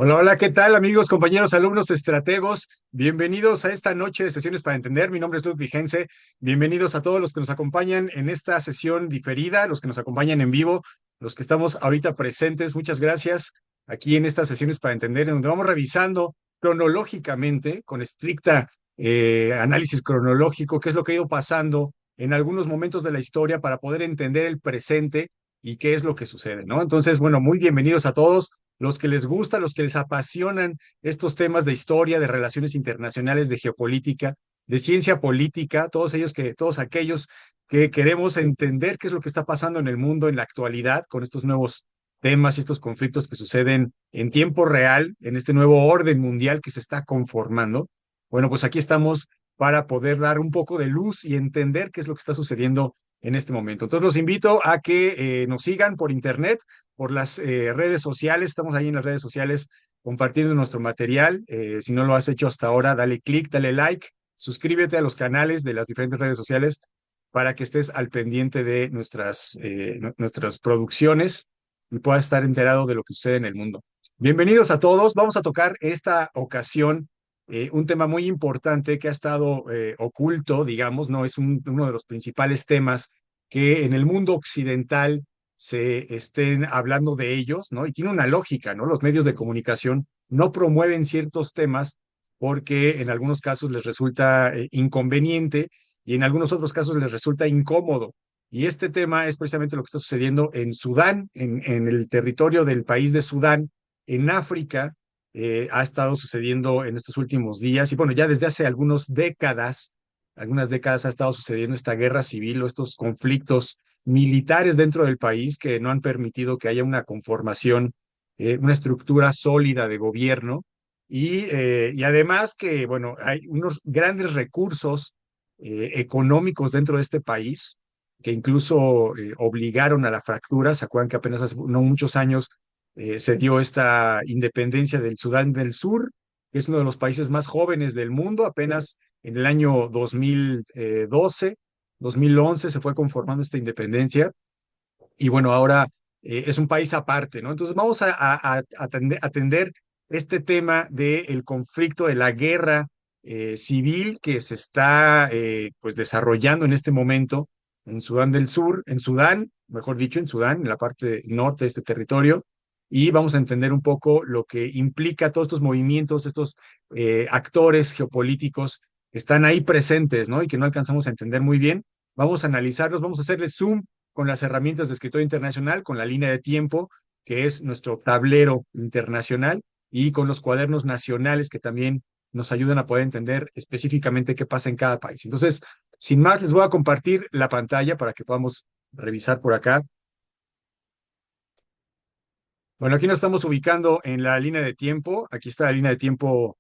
Hola, hola, ¿qué tal amigos, compañeros, alumnos, estrategos? Bienvenidos a esta noche de sesiones para entender. Mi nombre es Luz Vigense. Bienvenidos a todos los que nos acompañan en esta sesión diferida, los que nos acompañan en vivo, los que estamos ahorita presentes. Muchas gracias aquí en estas sesiones para entender, en donde vamos revisando cronológicamente, con estricta análisis cronológico, qué es lo que ha ido pasando en algunos momentos de la historia para poder entender el presente y qué es lo que sucede, ¿no? Entonces, bueno, muy bienvenidos a todos los que les gusta, los que les apasionan estos temas de historia, de relaciones internacionales, de geopolítica, de ciencia política, todos aquellos que queremos entender qué es lo que está pasando en el mundo en la actualidad con estos nuevos temas y estos conflictos que suceden en tiempo real, en este nuevo orden mundial que se está conformando. Bueno, pues aquí estamos para poder dar un poco de luz y entender qué es lo que está sucediendo en este momento. Entonces los invito a que nos sigan por internet, por las redes sociales. Estamos ahí en las redes sociales compartiendo nuestro material. Si no lo has hecho hasta ahora, dale click, dale like, suscríbete a los canales de las diferentes redes sociales para que estés al pendiente de nuestras producciones y puedas estar enterado de lo que sucede en el mundo. Bienvenidos a todos. Vamos a tocar esta ocasión un tema muy importante que ha estado oculto, digamos, no es uno de los principales temas que en el mundo occidental se estén hablando de ellos, ¿no? Y tiene una lógica, ¿no? Los medios de comunicación no promueven ciertos temas porque en algunos casos les resulta inconveniente y en algunos otros casos les resulta incómodo. Y este tema es precisamente lo que está sucediendo en Sudán, en el territorio del país de Sudán, en África. Ha estado sucediendo en estos últimos días y bueno, ya desde hace algunas décadas ha estado sucediendo esta guerra civil o estos conflictos militares dentro del país que no han permitido que haya una conformación, una estructura sólida de gobierno y además que, bueno, hay unos grandes recursos económicos dentro de este país que incluso obligaron a la fractura. ¿Se acuerdan que apenas hace no muchos años se dio esta independencia del Sudán del Sur, que es uno de los países más jóvenes del mundo? Apenas en el año 2012, 2011 se fue conformando esta independencia y bueno, ahora es un país aparte, ¿no? Entonces vamos a atender este tema del conflicto, de la guerra civil que se está pues desarrollando en este momento en Sudán del Sur, en Sudán, mejor dicho, en Sudán, en la parte norte de este territorio, y vamos a entender un poco lo que implica todos estos movimientos, estos actores geopolíticos que están ahí presentes, ¿no? Y que no alcanzamos a entender muy bien. Vamos a analizarlos, vamos a hacerle zoom con las herramientas de escritorio internacional, con la línea de tiempo, que es nuestro tablero internacional, y con los cuadernos nacionales que también nos ayudan a poder entender específicamente qué pasa en cada país. Entonces, sin más, les voy a compartir la pantalla para que podamos revisar por acá. Bueno, aquí nos estamos ubicando en la línea de tiempo. Aquí está la línea de tiempo,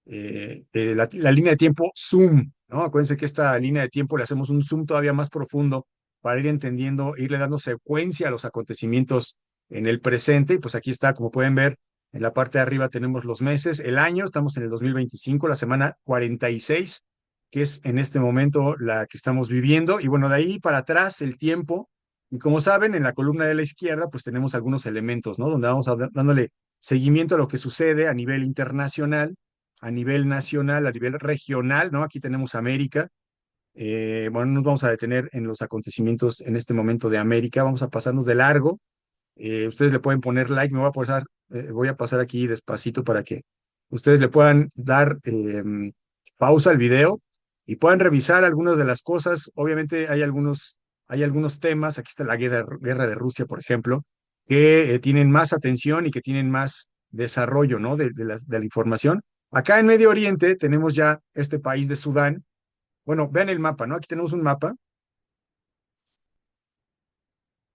la línea de tiempo zoom, ¿no? Acuérdense que esta línea de tiempo le hacemos un zoom todavía más profundo para ir entendiendo, irle dando secuencia a los acontecimientos en el presente. Y pues aquí está, como pueden ver, en la parte de arriba tenemos los meses, el año, estamos en el 2025, la semana 46, que es en este momento la que estamos viviendo. Y bueno, de ahí para atrás el tiempo. Y como saben, en la columna de la izquierda, pues tenemos algunos elementos, ¿no? Donde vamos dándole seguimiento a lo que sucede a nivel internacional, a nivel nacional, a nivel regional, ¿no? Aquí tenemos América. Bueno, nos vamos a detener en los acontecimientos en este momento de América. Vamos a pasarnos de largo. Ustedes le pueden poner like, voy a pasar aquí despacito para que ustedes le puedan dar pausa al video y puedan revisar algunas de las cosas. Obviamente hay algunos temas, aquí está la guerra de Rusia, por ejemplo, que tienen más atención y que tienen más desarrollo, ¿no? De la información. Acá en Medio Oriente tenemos ya este país de Sudán. Bueno, vean el mapa, ¿no? Aquí tenemos un mapa.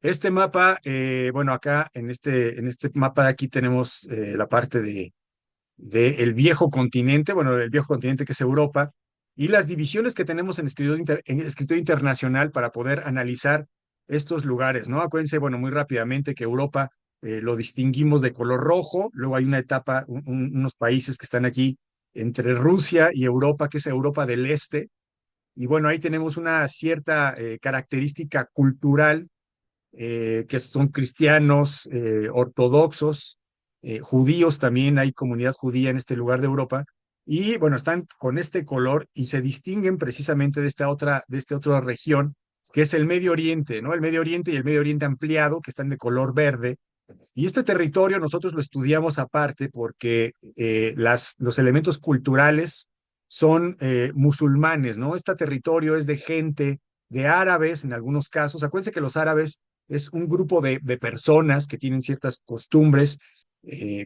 Este mapa, bueno, acá en este mapa de aquí tenemos la parte de el viejo continente, bueno, el viejo continente que es Europa, y las divisiones que tenemos en escritura internacional para poder analizar estos lugares, ¿no? Acuérdense, bueno, muy rápidamente que Europa lo distinguimos de color rojo, luego hay una etapa, unos países que están aquí entre Rusia y Europa, que es Europa del Este, y bueno, ahí tenemos una cierta característica cultural que son cristianos ortodoxos, judíos también, hay comunidad judía en este lugar de Europa, y bueno, están con este color y se distinguen precisamente de esta otra región, que es el Medio Oriente, ¿no? El Medio Oriente y el Medio Oriente ampliado, que están de color verde. Y este territorio nosotros lo estudiamos aparte porque los elementos culturales son musulmanes, ¿no? Este territorio es de gente, de árabes en algunos casos. Acuérdense que los árabes es un grupo de personas que tienen ciertas costumbres,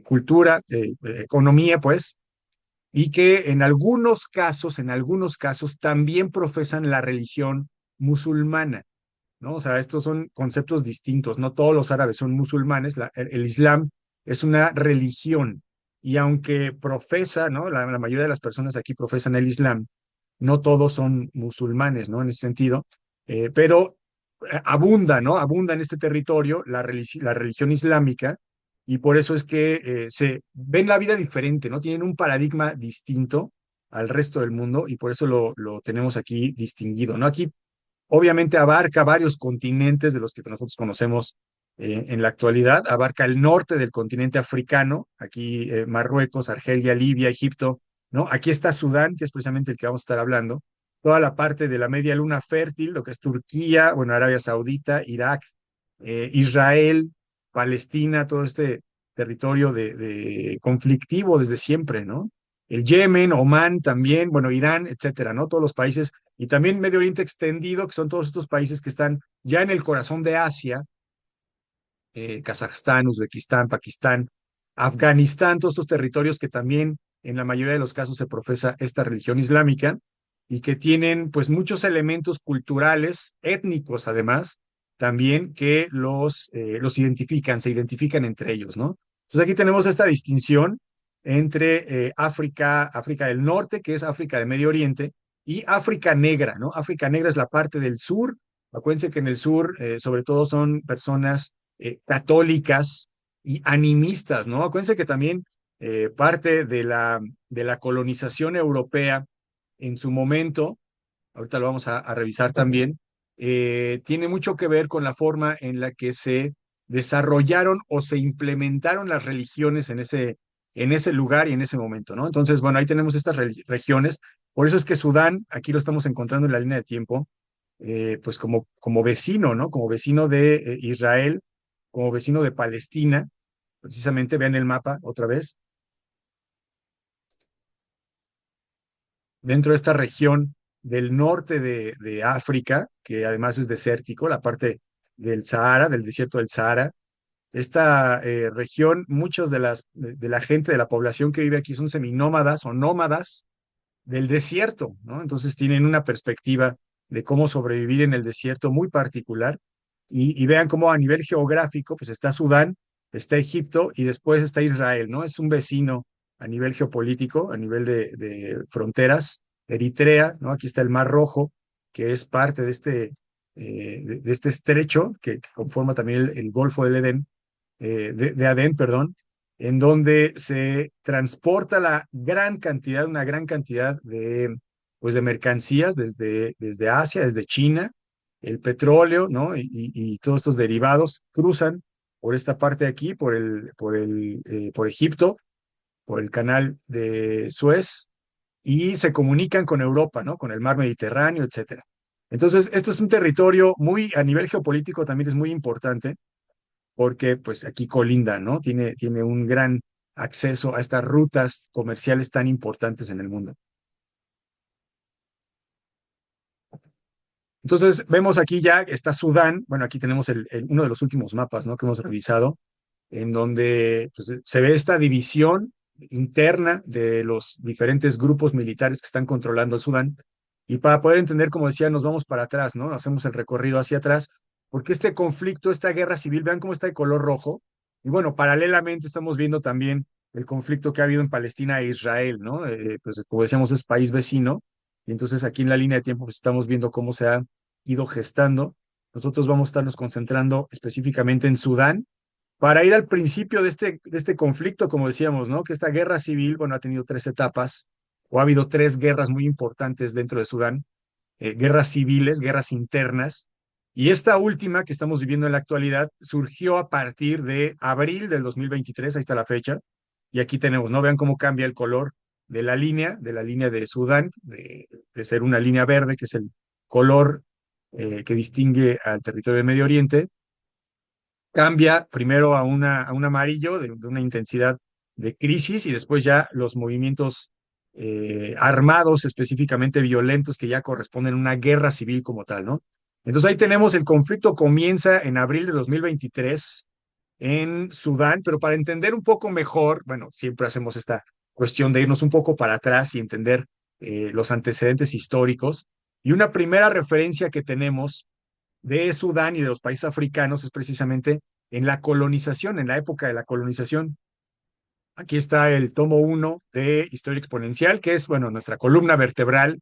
cultura, economía, pues, y que en algunos casos también profesan la religión musulmana, ¿no? O sea, estos son conceptos distintos, no todos los árabes son musulmanes, el Islam es una religión y aunque profesa, ¿no? La mayoría de las personas aquí profesan el Islam, no todos son musulmanes, ¿no? En ese sentido, pero abunda, ¿no? Abunda en este territorio la religión islámica y por eso es que se ven la vida diferente, ¿no? Tienen un paradigma distinto al resto del mundo y por eso lo tenemos aquí distinguido, ¿no? Aquí obviamente abarca varios continentes de los que nosotros conocemos en la actualidad. Abarca el norte del continente africano, aquí Marruecos, Argelia, Libia, Egipto, ¿no? Aquí está Sudán, que es precisamente el que vamos a estar hablando. Toda la parte de la media luna fértil, lo que es Turquía, bueno, Arabia Saudita, Irak, Israel, Palestina, todo este territorio de conflictivo desde siempre, ¿no? El Yemen, Omán también, bueno, Irán, etcétera, ¿no? Todos los países y también Medio Oriente extendido, que son todos estos países que están ya en el corazón de Asia, Kazajstán, Uzbekistán, Pakistán, Afganistán, todos estos territorios que también en la mayoría de los casos se profesa esta religión islámica y que tienen pues muchos elementos culturales, étnicos además, también que los identifican, se identifican entre ellos, ¿no? Entonces aquí tenemos esta distinción entre África del Norte, que es África de Medio Oriente, y África Negra, ¿no? África Negra es la parte del sur. Acuérdense que en el sur, sobre todo, son personas católicas y animistas, ¿no? Acuérdense que también parte de la colonización europea en su momento, ahorita lo vamos a revisar también, tiene mucho que ver con la forma en la que se desarrollaron o se implementaron las religiones en ese lugar y en ese momento, ¿no? Entonces, bueno, ahí tenemos estas regiones. Por eso es que Sudán, aquí lo estamos encontrando en la línea de tiempo, pues como vecino, ¿no? Como vecino de Israel, como vecino de Palestina, precisamente vean el mapa otra vez, dentro de esta región del norte de África, que además es desértico, la parte del Sahara, del desierto del Sahara. Esta región, muchos de la gente, de la población que vive aquí son seminómadas o nómadas del desierto, ¿no? Entonces tienen una perspectiva de cómo sobrevivir en el desierto muy particular y vean cómo a nivel geográfico, pues está Sudán, está Egipto y después está Israel, ¿no? Es un vecino a nivel geopolítico, a nivel de fronteras, Eritrea, ¿no? Aquí está el Mar Rojo, que es parte de este estrecho que conforma también el Golfo del Edén, de Adén, perdón, en donde se transporta una gran cantidad pues de mercancías desde Asia, desde China, el petróleo, ¿no? Y todos estos derivados cruzan por esta parte de aquí, por Egipto, por el canal de Suez, y se comunican con Europa, ¿no? Con el mar Mediterráneo, etcétera. Entonces, este es un territorio muy, a nivel geopolítico también es muy importante, porque pues aquí colinda, ¿no? Tiene un gran acceso a estas rutas comerciales tan importantes en el mundo. Entonces, vemos aquí ya, está Sudán, bueno, aquí tenemos uno de los últimos mapas, ¿no? Que hemos revisado, en donde pues, se ve esta división interna de los diferentes grupos militares que están controlando el Sudán. Y para poder entender, como decía, nos vamos para atrás, ¿no? Hacemos el recorrido hacia atrás, porque este conflicto, esta guerra civil, vean cómo está de color rojo. Y bueno, paralelamente estamos viendo también el conflicto que ha habido en Palestina e Israel, ¿no? Pues como decíamos, es país vecino. Y entonces aquí en la línea de tiempo pues, estamos viendo cómo se ha ido gestando. Nosotros vamos a estarnos concentrando específicamente en Sudán para ir al principio de este conflicto, como decíamos, ¿no? Que esta guerra civil, bueno, ha tenido tres etapas, o ha habido tres guerras muy importantes dentro de Sudán, guerras civiles, guerras internas, Y esta última que estamos viviendo en la actualidad surgió a partir de abril del 2023, ahí está la fecha, y aquí tenemos, ¿no? Vean cómo cambia el color de la línea de Sudán, de ser una línea verde, que es el color que distingue al territorio de Medio Oriente, cambia primero a un amarillo de una intensidad de crisis y después ya los movimientos armados, específicamente violentos, que ya corresponden a una guerra civil como tal, ¿no? Entonces ahí tenemos el conflicto comienza en abril de 2023 en Sudán, pero para entender un poco mejor, bueno, siempre hacemos esta cuestión de irnos un poco para atrás y entender los antecedentes históricos. Y una primera referencia que tenemos de Sudán y de los países africanos es precisamente en la colonización, en la época de la colonización. Aquí está el tomo uno de Historia Exponencial, que es, bueno, nuestra columna vertebral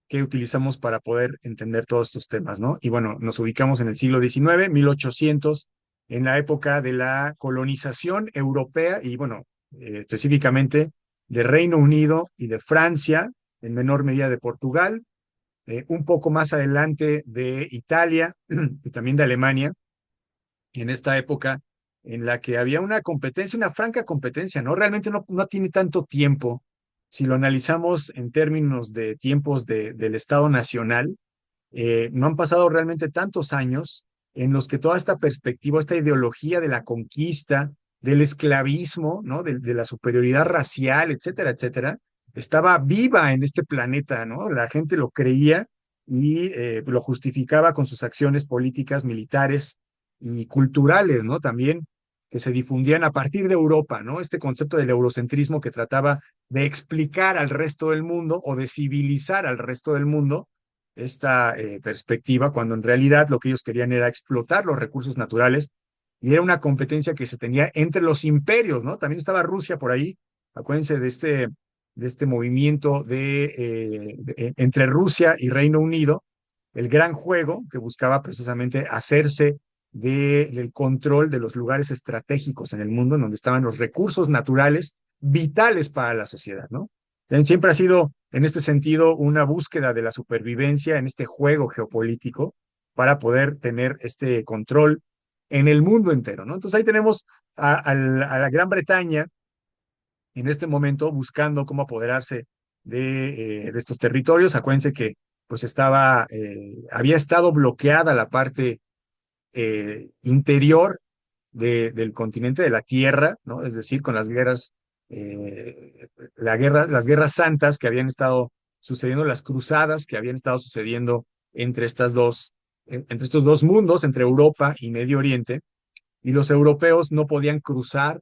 que utilizamos para poder entender todos estos temas, ¿no? Y bueno, nos ubicamos en el siglo XIX, 1800, en la época de la colonización europea y, bueno, específicamente de Reino Unido y de Francia, en menor medida de Portugal, un poco más adelante de Italia y también de Alemania, en esta época en la que había una competencia, una franca competencia, ¿no? Realmente no tiene tanto tiempo. Si lo analizamos en términos de tiempos del Estado Nacional, no han pasado realmente tantos años en los que toda esta perspectiva, esta ideología de la conquista, del esclavismo, ¿no? De la superioridad racial, etcétera, etcétera, estaba viva en este planeta, ¿no? La gente lo creía y lo justificaba con sus acciones políticas, militares y culturales, ¿no? También que se difundían a partir de Europa, ¿no? Este concepto del eurocentrismo que trataba de explicar al resto del mundo o de civilizar al resto del mundo esta perspectiva, cuando en realidad lo que ellos querían era explotar los recursos naturales y era una competencia que se tenía entre los imperios, ¿no? También estaba Rusia por ahí, acuérdense de este movimiento entre Rusia y Reino Unido, el gran juego que buscaba precisamente hacerse del control de los lugares estratégicos en el mundo, en donde estaban los recursos naturales vitales para la sociedad, ¿no? Siempre ha sido, en este sentido, una búsqueda de la supervivencia en este juego geopolítico para poder tener este control en el mundo entero, ¿no? Entonces ahí tenemos a la Gran Bretaña en este momento buscando cómo apoderarse de estos territorios. Acuérdense que pues había estado bloqueada la parte interior del continente, de la Tierra, ¿no? Es decir, con las guerras, las guerras santas que habían estado sucediendo, las cruzadas que habían estado sucediendo entre entre estos dos mundos, entre Europa y Medio Oriente, y los europeos no podían cruzar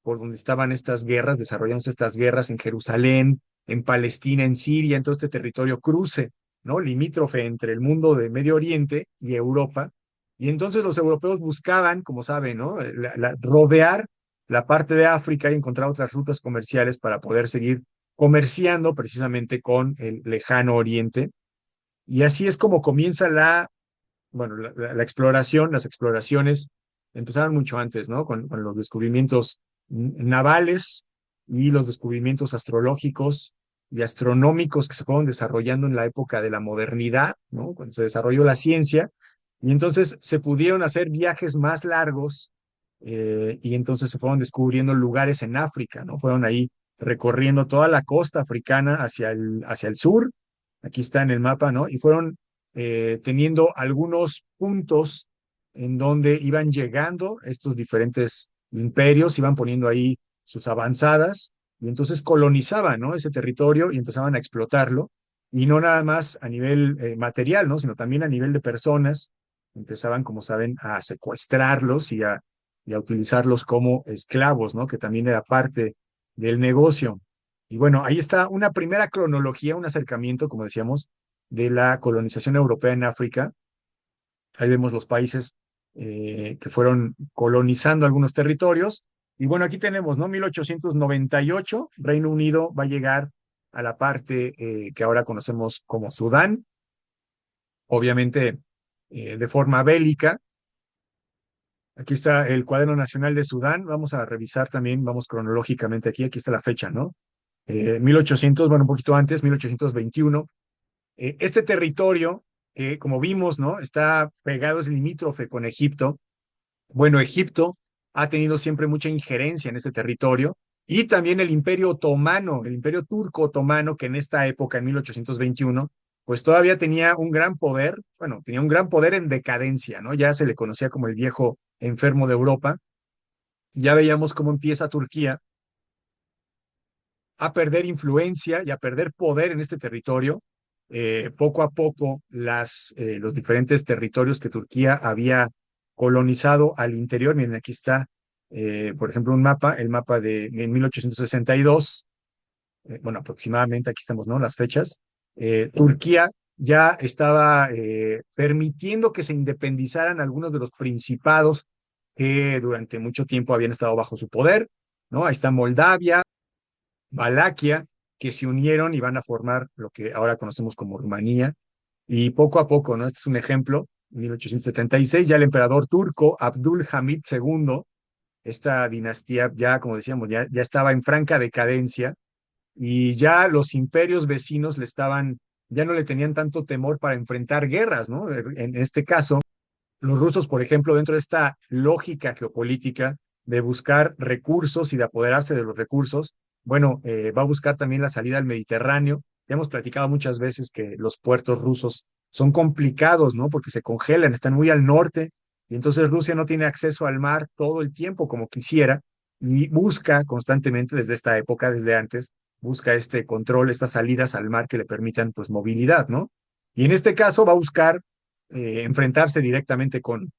por donde estaban estas guerras, desarrollándose estas guerras en Jerusalén, en Palestina, en Siria, en todo este territorio cruce, ¿no? Limítrofe entre el mundo de Medio Oriente y Europa. Y entonces los europeos buscaban, como saben, ¿no? Rodear la parte de África y encontrar otras rutas comerciales para poder seguir comerciando precisamente con el lejano Oriente. Y así es como comienza bueno, la exploración, las exploraciones empezaron mucho antes, ¿no? Con los descubrimientos navales y los descubrimientos astrológicos y astronómicos que se fueron desarrollando en la época de la modernidad, ¿no? Cuando se desarrolló la ciencia, y entonces se pudieron hacer viajes más largos, y entonces se fueron descubriendo lugares en África, ¿no? Fueron ahí recorriendo toda la costa africana hacia el sur, aquí está en el mapa, ¿no? Y fueron teniendo algunos puntos en donde iban llegando estos diferentes imperios, iban poniendo ahí sus avanzadas y entonces colonizaban, ¿no? Ese territorio y empezaban a explotarlo, y no nada más a nivel material, ¿no? Sino también a nivel de personas. Empezaban, como saben, a secuestrarlos y a utilizarlos como esclavos, ¿no? Que también era parte del negocio. Y bueno, ahí está una primera cronología, un acercamiento, como decíamos, de la colonización europea en África. Ahí vemos los países que fueron colonizando algunos territorios. Y bueno, aquí tenemos, ¿no? 1898, Reino Unido va a llegar a la parte que ahora conocemos como Sudán, obviamente de forma bélica. Aquí está el cuaderno nacional de Sudán. Vamos a revisar también, vamos cronológicamente aquí está la fecha, ¿no? 1800, bueno, un poquito antes, 1821. Este territorio que como vimos, ¿no? Está pegado, es limítrofe con Egipto. Bueno, Egipto ha tenido siempre mucha injerencia en este territorio y también el Imperio Otomano, el Imperio Turco Otomano, que en esta época, en 1821, pues todavía tenía un gran poder, bueno, tenía un gran poder en decadencia, ¿no? Ya se le conocía como el viejo enfermo de Europa, y ya veíamos cómo empieza Turquía a perder influencia y a perder poder en este territorio. Poco a poco, los diferentes territorios que Turquía había colonizado al interior, miren, aquí está, por ejemplo, un mapa, el mapa de en 1862, bueno, aproximadamente aquí estamos, ¿no? Las fechas. Turquía ya estaba permitiendo que se independizaran algunos de los principados que durante mucho tiempo habían estado bajo su poder, ¿no? Ahí está Moldavia, Valaquia, que se unieron y van a formar lo que ahora conocemos como Rumanía. Y poco a poco, ¿no? Este es un ejemplo. En 1876, ya el emperador turco Abdul Hamid II, esta dinastía ya, como decíamos, ya estaba en franca decadencia y ya los imperios vecinos ya no le tenían tanto temor para enfrentar guerras, ¿no? En este caso, los rusos, por ejemplo, dentro de esta lógica geopolítica de buscar recursos y de apoderarse de los recursos, bueno, va a buscar también la salida al Mediterráneo. Ya hemos platicado muchas veces que los puertos rusos son complicados, ¿no? Porque se congelan, están muy al norte, y entonces Rusia no tiene acceso al mar todo el tiempo como quisiera, y busca constantemente desde esta época, desde antes, busca este control, estas salidas al mar que le permitan, pues, movilidad, ¿no? Y en este caso va a buscar enfrentarse directamente con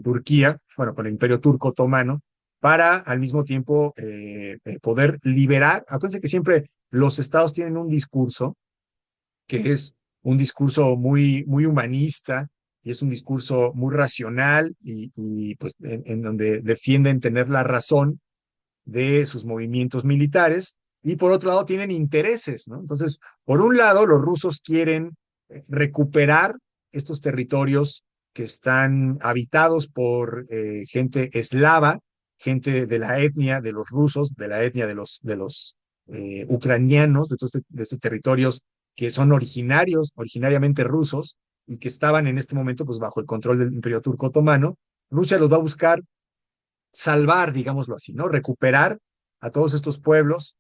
Turquía, bueno, con el Imperio Turco Otomano, para al mismo tiempo poder liberar. Acuérdense que siempre los estados tienen un discurso que es un discurso muy humanista y es un discurso muy racional y pues en donde defienden tener la razón de sus movimientos militares y por otro lado tienen intereses, ¿no? Entonces, por un lado, los rusos quieren recuperar estos territorios que están habitados por gente eslava, gente de la etnia de los rusos, de la etnia de los ucranianos, de estos territorios que son originariamente rusos y que estaban en este momento pues bajo el control del Imperio Turco Otomano. Rusia los va a buscar salvar, digámoslo así, ¿no? Recuperar a todos estos pueblos,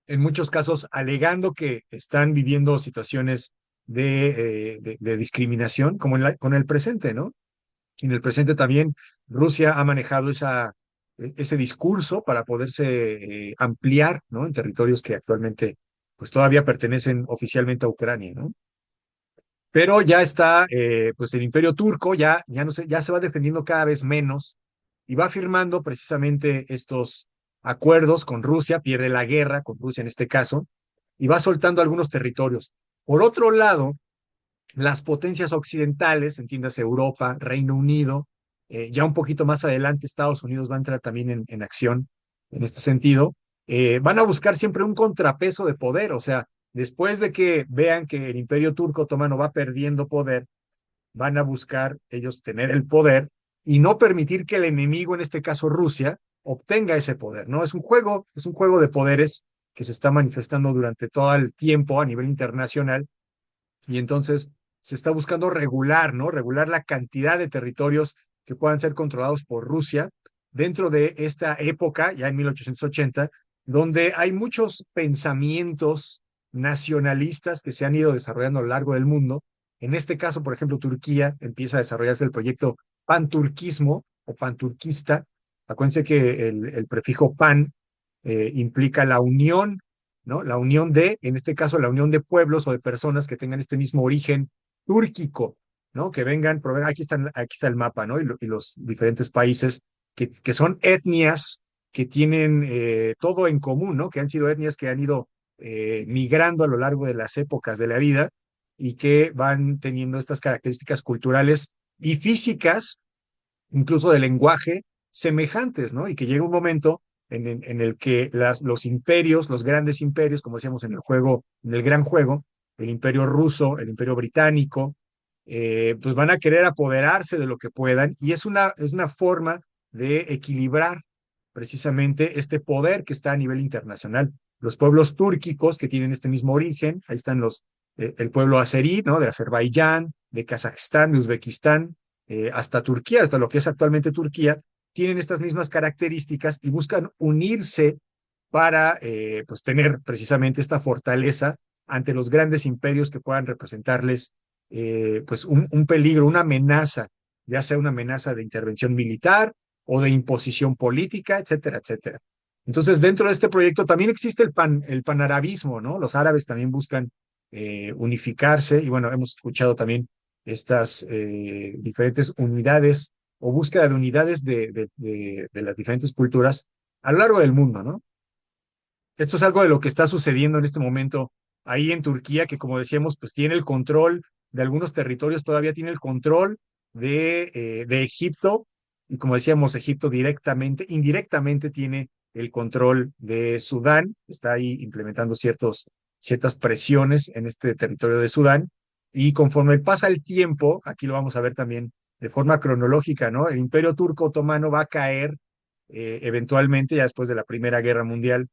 en muchos casos alegando que están viviendo situaciones de discriminación, como con el presente, ¿no? En el presente también Rusia ha manejado ese discurso para poderse ampliar, ¿no? En territorios que actualmente pues todavía pertenecen oficialmente a Ucrania, ¿no? Pero ya está, pues el Imperio Turco ya no sé, ya se va defendiendo cada vez menos y va firmando precisamente estos acuerdos con Rusia, pierde la guerra con Rusia en este caso, y va soltando algunos territorios. Por otro lado, las potencias occidentales, entiéndase Europa, Reino Unido, ya un poquito más adelante Estados Unidos va a entrar también en acción en este sentido, van a buscar siempre un contrapeso de poder, o sea, después de que vean que el Imperio Turco Otomano va perdiendo poder, van a buscar ellos tener el poder y no permitir que el enemigo, en este caso Rusia, obtenga ese poder, ¿no? Es un juego de poderes que se está manifestando durante todo el tiempo a nivel internacional y entonces se está buscando regular, ¿no? Regular la cantidad de territorios que puedan ser controlados por Rusia dentro de esta época, ya en 1880, donde hay muchos pensamientos nacionalistas que se han ido desarrollando a lo largo del mundo. En este caso, por ejemplo, Turquía empieza a desarrollarse el proyecto panturquismo o panturquista. Acuérdense que el prefijo pan implica la unión, ¿no? La unión en este caso, la unión de pueblos o de personas que tengan este mismo origen túrquico, ¿no? Que vengan, aquí está el mapa, ¿no? Y los diferentes países que son etnias que tienen todo en común, ¿no? Que han sido etnias que han ido migrando a lo largo de las épocas de la vida y que van teniendo estas características culturales y físicas, incluso de lenguaje, semejantes, ¿no? Y que llega un momento en el que los imperios, los grandes imperios, como decíamos en el juego, en el gran juego, el imperio ruso, el imperio británico, pues van a querer apoderarse de lo que puedan y es una forma de equilibrar precisamente este poder que está a nivel internacional. Los pueblos túrquicos que tienen este mismo origen, ahí están el pueblo azerí, ¿no? De Azerbaiyán, de Kazajstán, de Uzbekistán, hasta Turquía, hasta lo que es actualmente Turquía, tienen estas mismas características y buscan unirse para pues tener precisamente esta fortaleza ante los grandes imperios que puedan representarles pues un peligro, una amenaza, ya sea una amenaza de intervención militar o de imposición política, etcétera, etcétera. Entonces, dentro de este proyecto también existe el panarabismo, ¿no? Los árabes también buscan unificarse y bueno, hemos escuchado también estas diferentes unidades o búsqueda de unidades de las diferentes culturas a lo largo del mundo, ¿no? Esto es algo de lo que está sucediendo en este momento ahí en Turquía, que como decíamos, pues tiene el control de algunos territorios, todavía tiene el control de Egipto, y como decíamos, Egipto directamente, indirectamente tiene el control de Sudán, está ahí implementando ciertas presiones en este territorio de Sudán, y conforme pasa el tiempo, aquí lo vamos a ver también de forma cronológica, ¿no? El Imperio Turco Otomano va a caer eventualmente, ya después de la Primera Guerra Mundial,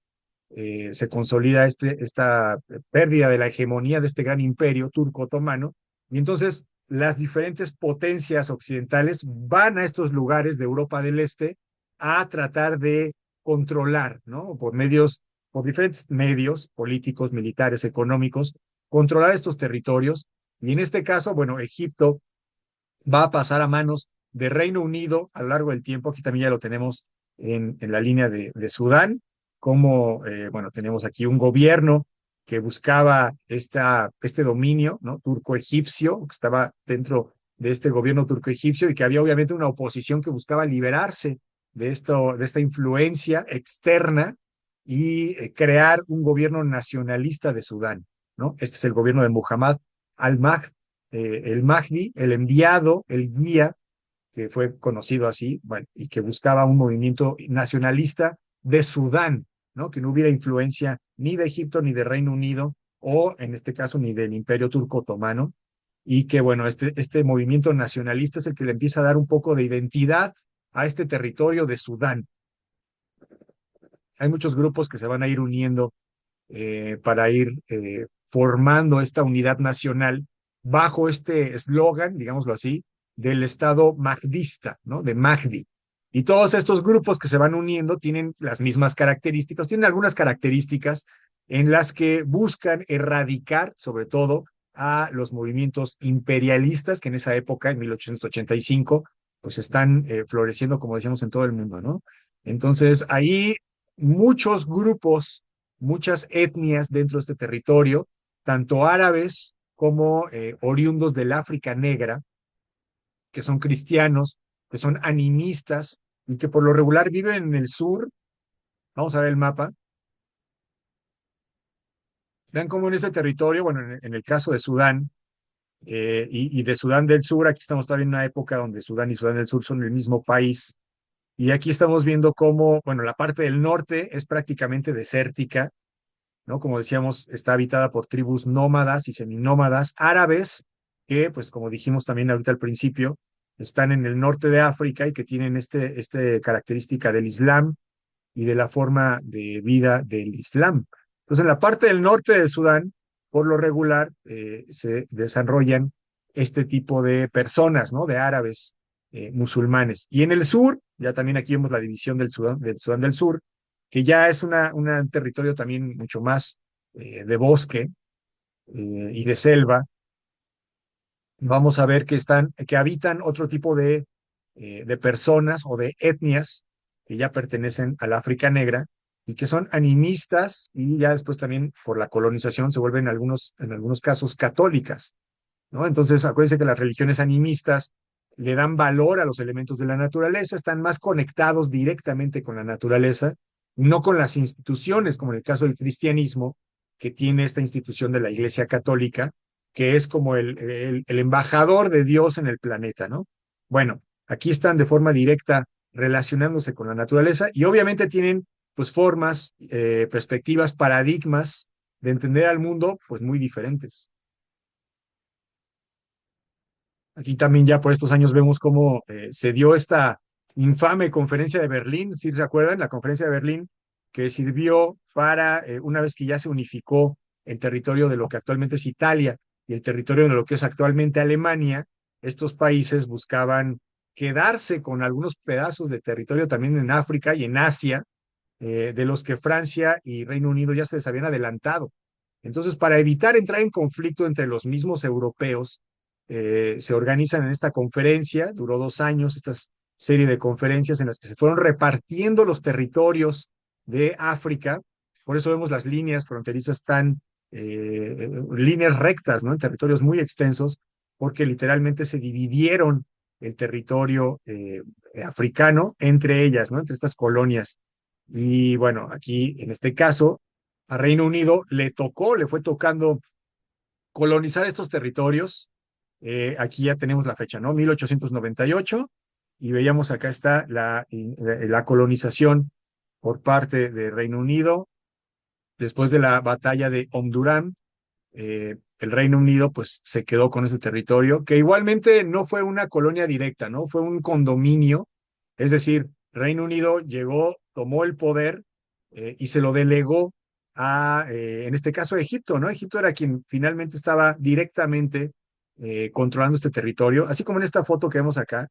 se consolida esta pérdida de la hegemonía de este gran imperio turco-otomano, y entonces las diferentes potencias occidentales van a estos lugares de Europa del Este a tratar de controlar, ¿no? Por diferentes medios políticos, militares, económicos, controlar estos territorios. Y en este caso, bueno, Egipto va a pasar a manos de Reino Unido a lo largo del tiempo. Aquí también ya lo tenemos en la línea de Sudán, como, bueno, tenemos aquí un gobierno que buscaba este dominio, ¿no? Turco-egipcio, que estaba dentro de este gobierno turco-egipcio y que había obviamente una oposición que buscaba liberarse de esta influencia externa y crear un gobierno nacionalista de Sudán, ¿no? Este es el gobierno de Muhammad al-Mahdi, el Mahdi, el enviado, el guía, que fue conocido así, bueno, y que buscaba un movimiento nacionalista de Sudán, ¿no? Que no hubiera influencia ni de Egipto ni de Reino Unido, o en este caso ni del Imperio Turco Otomano, y que, bueno, este movimiento nacionalista es el que le empieza a dar un poco de identidad a este territorio de Sudán. Hay muchos grupos que se van a ir uniendo para ir formando esta unidad nacional bajo este eslogan, digámoslo así, del Estado mahdista, ¿no? De Mahdi. Y todos estos grupos que se van uniendo tienen las mismas características, tienen algunas características en las que buscan erradicar, sobre todo, a los movimientos imperialistas que en esa época, en 1885, pues están floreciendo, como decíamos, en todo el mundo, ¿no? Entonces, ahí muchos grupos, muchas etnias dentro de este territorio, tanto árabes como oriundos del África Negra, que son cristianos, que son animistas y que por lo regular viven en el sur. Vamos a ver el mapa. Vean cómo en ese territorio, bueno, en el caso de Sudán y de Sudán del Sur, aquí estamos todavía en una época donde Sudán y Sudán del Sur son el mismo país. Y aquí estamos viendo cómo, bueno, la parte del norte es prácticamente desértica, ¿no? Como decíamos, está habitada por tribus nómadas y seminómadas árabes, que, pues como dijimos también ahorita al principio, están en el norte de África y que tienen este característica del Islam y de la forma de vida del Islam. Entonces, en la parte del norte de Sudán, por lo regular, se desarrollan este tipo de personas, ¿no? De árabes, musulmanes. Y en el sur, ya también aquí vemos la división del Sudán del Sur, que ya es un territorio también mucho más de bosque y de selva. Vamos a ver que habitan otro tipo de personas o de etnias que ya pertenecen a la África negra y que son animistas y ya después también por la colonización se vuelven en algunos casos católicas, ¿no? Entonces, acuérdense que las religiones animistas le dan valor a los elementos de la naturaleza, están más conectados directamente con la naturaleza, no con las instituciones, como en el caso del cristianismo, que tiene esta institución de la Iglesia Católica, que es como el embajador de Dios en el planeta, ¿no? Bueno, aquí están de forma directa relacionándose con la naturaleza y obviamente tienen pues formas, perspectivas, paradigmas de entender al mundo pues muy diferentes. Aquí también ya por estos años vemos cómo se dio esta infame conferencia de Berlín, si se acuerdan, la conferencia de Berlín, que sirvió para, una vez que ya se unificó el territorio de lo que actualmente es Italia y el territorio de lo que es actualmente Alemania, estos países buscaban quedarse con algunos pedazos de territorio también en África y en Asia, de los que Francia y Reino Unido ya se les habían adelantado. Entonces, para evitar entrar en conflicto entre los mismos europeos, se organizan en esta conferencia, duró 2 años, esta serie de conferencias en las que se fueron repartiendo los territorios de África. Por eso vemos las líneas fronterizas tan, líneas rectas, ¿no? En territorios muy extensos, porque literalmente se dividieron el territorio africano entre ellas, ¿no? Entre estas colonias. Y bueno, aquí en este caso, a Reino Unido le fue tocando colonizar estos territorios. Aquí ya tenemos la fecha, ¿no? 1898, y veíamos acá está la colonización por parte de Reino Unido. Después de la batalla de Omdurman, el Reino Unido pues se quedó con ese territorio, que igualmente no fue una colonia directa, ¿no? Fue un condominio, es decir, Reino Unido llegó, tomó el poder y se lo delegó en este caso, a Egipto, ¿no? Egipto era quien finalmente estaba directamente controlando este territorio, así como en esta foto que vemos acá,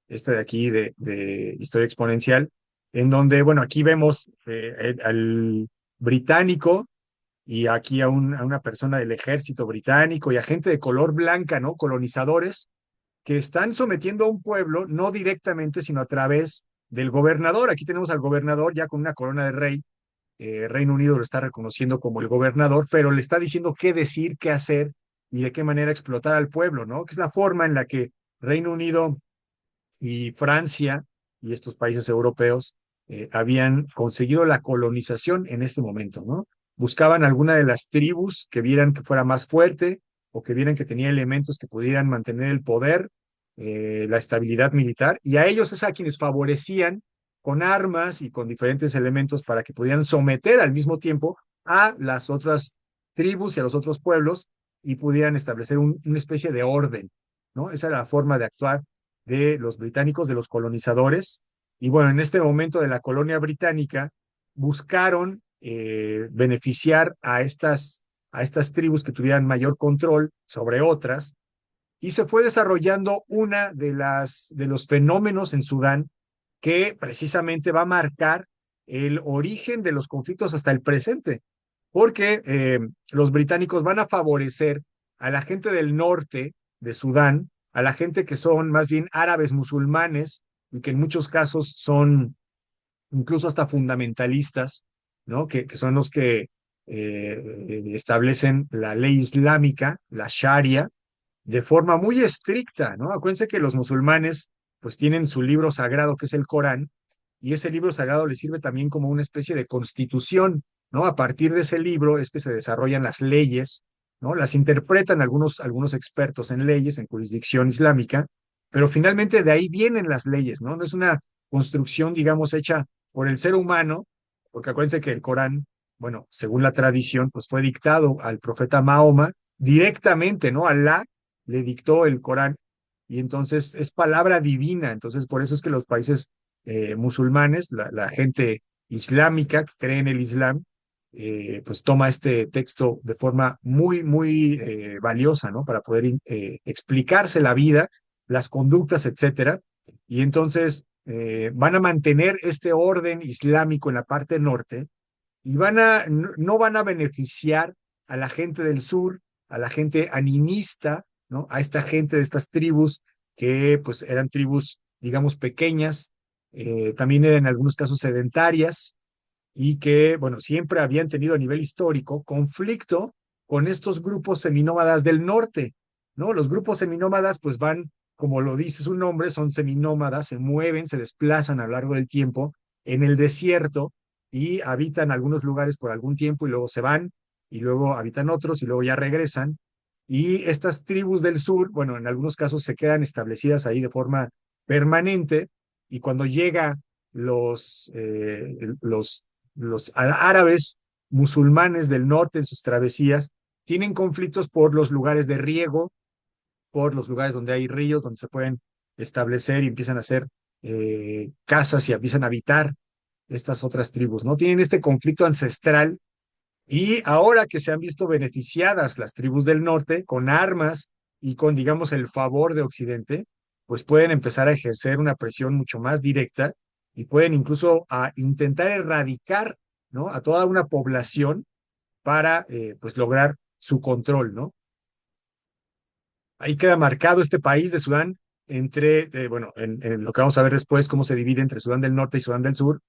esta de aquí de Historia Exponencial, en donde, bueno, aquí vemos al británico y aquí a una persona del ejército británico y a gente de color blanca, ¿no? Colonizadores que están sometiendo a un pueblo, no directamente, sino a través del gobernador. Aquí tenemos al gobernador ya con una corona de rey. Reino Unido lo está reconociendo como el gobernador, pero le está diciendo qué decir, qué hacer y de qué manera explotar al pueblo, ¿no? Que es la forma en la que Reino Unido y Francia y estos países europeos habían conseguido la colonización en este momento, ¿no? Buscaban alguna de las tribus que vieran que fuera más fuerte o que vieran que tenía elementos que pudieran mantener el poder, la estabilidad militar, y a ellos es a quienes favorecían con armas y con diferentes elementos para que pudieran someter al mismo tiempo a las otras tribus y a los otros pueblos y pudieran establecer una especie de orden, ¿no? Esa era la forma de actuar de los británicos, de los colonizadores. Y bueno, en este momento de la colonia británica, buscaron beneficiar a estas tribus que tuvieran mayor control sobre otras, y se fue desarrollando una de los fenómenos en Sudán que precisamente va a marcar el origen de los conflictos hasta el presente, porque los británicos van a favorecer a la gente del norte de Sudán, a la gente que son más bien árabes musulmanes y que en muchos casos son incluso hasta fundamentalistas, ¿no? Que son los que establecen la ley islámica, la Sharia, de forma muy estricta, ¿no? Acuérdense que los musulmanes pues tienen su libro sagrado que es el Corán, y ese libro sagrado les sirve también como una especie de constitución, ¿no? A partir de ese libro es que se desarrollan las leyes, ¿no? Las interpretan algunos expertos en leyes, en jurisdicción islámica, pero finalmente de ahí vienen las leyes, ¿no? No es una construcción, digamos, hecha por el ser humano, porque acuérdense que el Corán, bueno, según la tradición, pues fue dictado al profeta Mahoma directamente, ¿no? Alá le dictó el Corán, y entonces es palabra divina. Entonces por eso es que los países musulmanes, la gente islámica que cree en el Islam, pues toma este texto de forma muy, muy valiosa, ¿no? Para poder explicarse la vida, las conductas, etcétera. Y entonces van a mantener este orden islámico en la parte norte y no van a beneficiar a la gente del sur, a la gente animista, ¿no? A esta gente de estas tribus que pues eran tribus, digamos, pequeñas, también eran en algunos casos sedentarias y que, bueno, siempre habían tenido a nivel histórico conflicto con estos grupos seminómadas del norte, ¿no? Los grupos seminómadas pues van, como lo dice su nombre, son seminómadas, se mueven, se desplazan a lo largo del tiempo en el desierto y habitan algunos lugares por algún tiempo y luego se van y luego habitan otros y luego ya regresan. Y estas tribus del sur, bueno, en algunos casos se quedan establecidas ahí de forma permanente, y cuando llega los árabes musulmanes del norte en sus travesías, tienen conflictos por los lugares de riego, por los lugares donde hay ríos, donde se pueden establecer y empiezan a hacer casas y empiezan a habitar estas otras tribus, ¿no? Tienen este conflicto ancestral Y ahora que se han visto beneficiadas las tribus del norte con armas y con, digamos, el favor de Occidente, pues pueden empezar a ejercer una presión mucho más directa y pueden incluso intentar erradicar, ¿no?, a toda una población para pues lograr su control, ¿no? Ahí queda marcado este país de Sudán entre, bueno, en lo que vamos a ver después, cómo se divide entre Sudán del Norte y Sudán del Sur,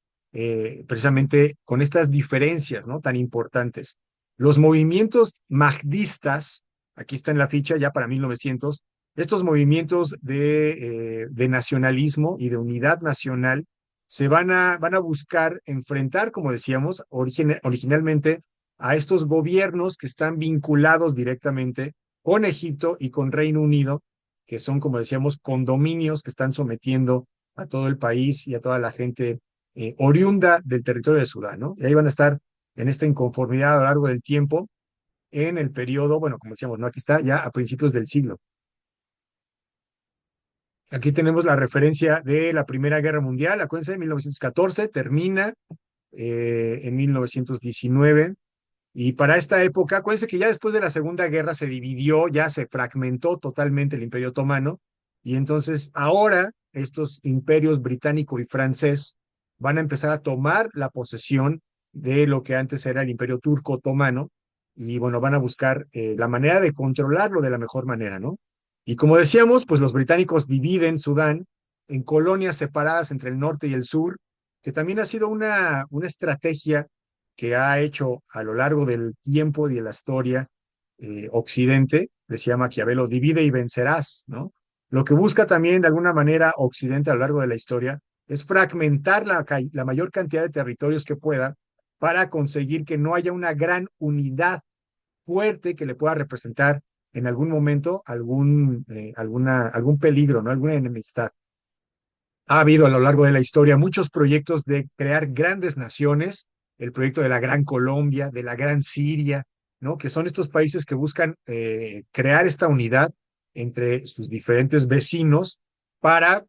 precisamente con estas diferencias, ¿no?, tan importantes. Los movimientos mahdistas, aquí está en la ficha ya para 1900, estos movimientos de nacionalismo y de unidad nacional van a buscar enfrentar, como decíamos, originalmente a estos gobiernos que están vinculados directamente con Egipto y con Reino Unido, que son, como decíamos, condominios que están sometiendo a todo el país y a toda la gente oriunda del territorio de Sudán, ¿no? Y ahí van a estar en esta inconformidad a lo largo del tiempo, en el periodo, bueno, como decíamos, ¿no? Aquí está ya a principios del siglo. Aquí tenemos la referencia de la Primera Guerra Mundial, acuérdense, 1914, termina en 1919. Y para esta época, acuérdense que ya después de la Segunda Guerra se dividió, ya se fragmentó totalmente el Imperio Otomano, y entonces ahora estos imperios británico y francés van a empezar a tomar la posesión de lo que antes era el Imperio Turco Otomano, y bueno, van a buscar la manera de controlarlo de la mejor manera, ¿no? Y como decíamos, pues los británicos dividen Sudán en colonias separadas entre el norte y el sur, que también ha sido una estrategia que ha hecho a lo largo del tiempo y de la historia Occidente, decía Maquiavelo, divide y vencerás, ¿no? Lo que busca también de alguna manera Occidente a lo largo de la historia es fragmentar la mayor cantidad de territorios que pueda para conseguir que no haya una gran unidad fuerte que le pueda representar en algún momento algún peligro, ¿no? Alguna enemistad. Ha habido a lo largo de la historia muchos proyectos de crear grandes naciones, el proyecto de la Gran Colombia, de la Gran Siria, ¿no? Que son estos países que buscan crear esta unidad entre sus diferentes vecinos para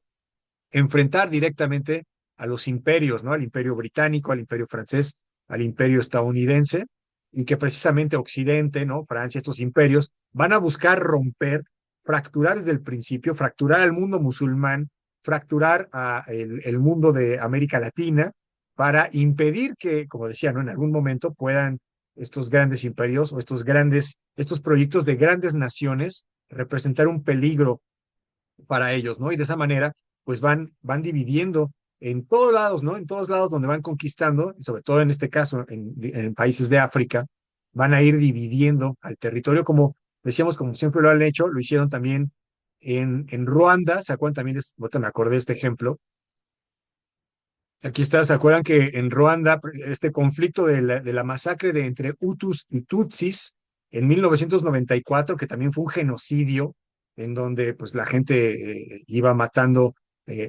enfrentar directamente a los imperios, ¿no? Al imperio británico, al imperio francés, al imperio estadounidense, y que precisamente Occidente, ¿no? Francia, estos imperios, van a buscar romper, fracturar desde el principio, fracturar al mundo musulmán, fracturar el mundo de América Latina, para impedir que, como decía, ¿no?, en algún momento puedan estos grandes imperios o estos proyectos de grandes naciones representar un peligro para ellos, ¿no? Y de esa manera, pues van dividiendo en todos lados, ¿no? En todos lados donde van conquistando, y sobre todo en este caso, en países de África, van a ir dividiendo al territorio, como decíamos, como siempre lo han hecho, lo hicieron también en Ruanda, ¿se acuerdan también? Ahorita me acordé de este ejemplo. Aquí está, ¿se acuerdan que en Ruanda, este conflicto de la masacre de entre Hutus y Tutsis en 1994, que también fue un genocidio, en donde pues la gente iba matando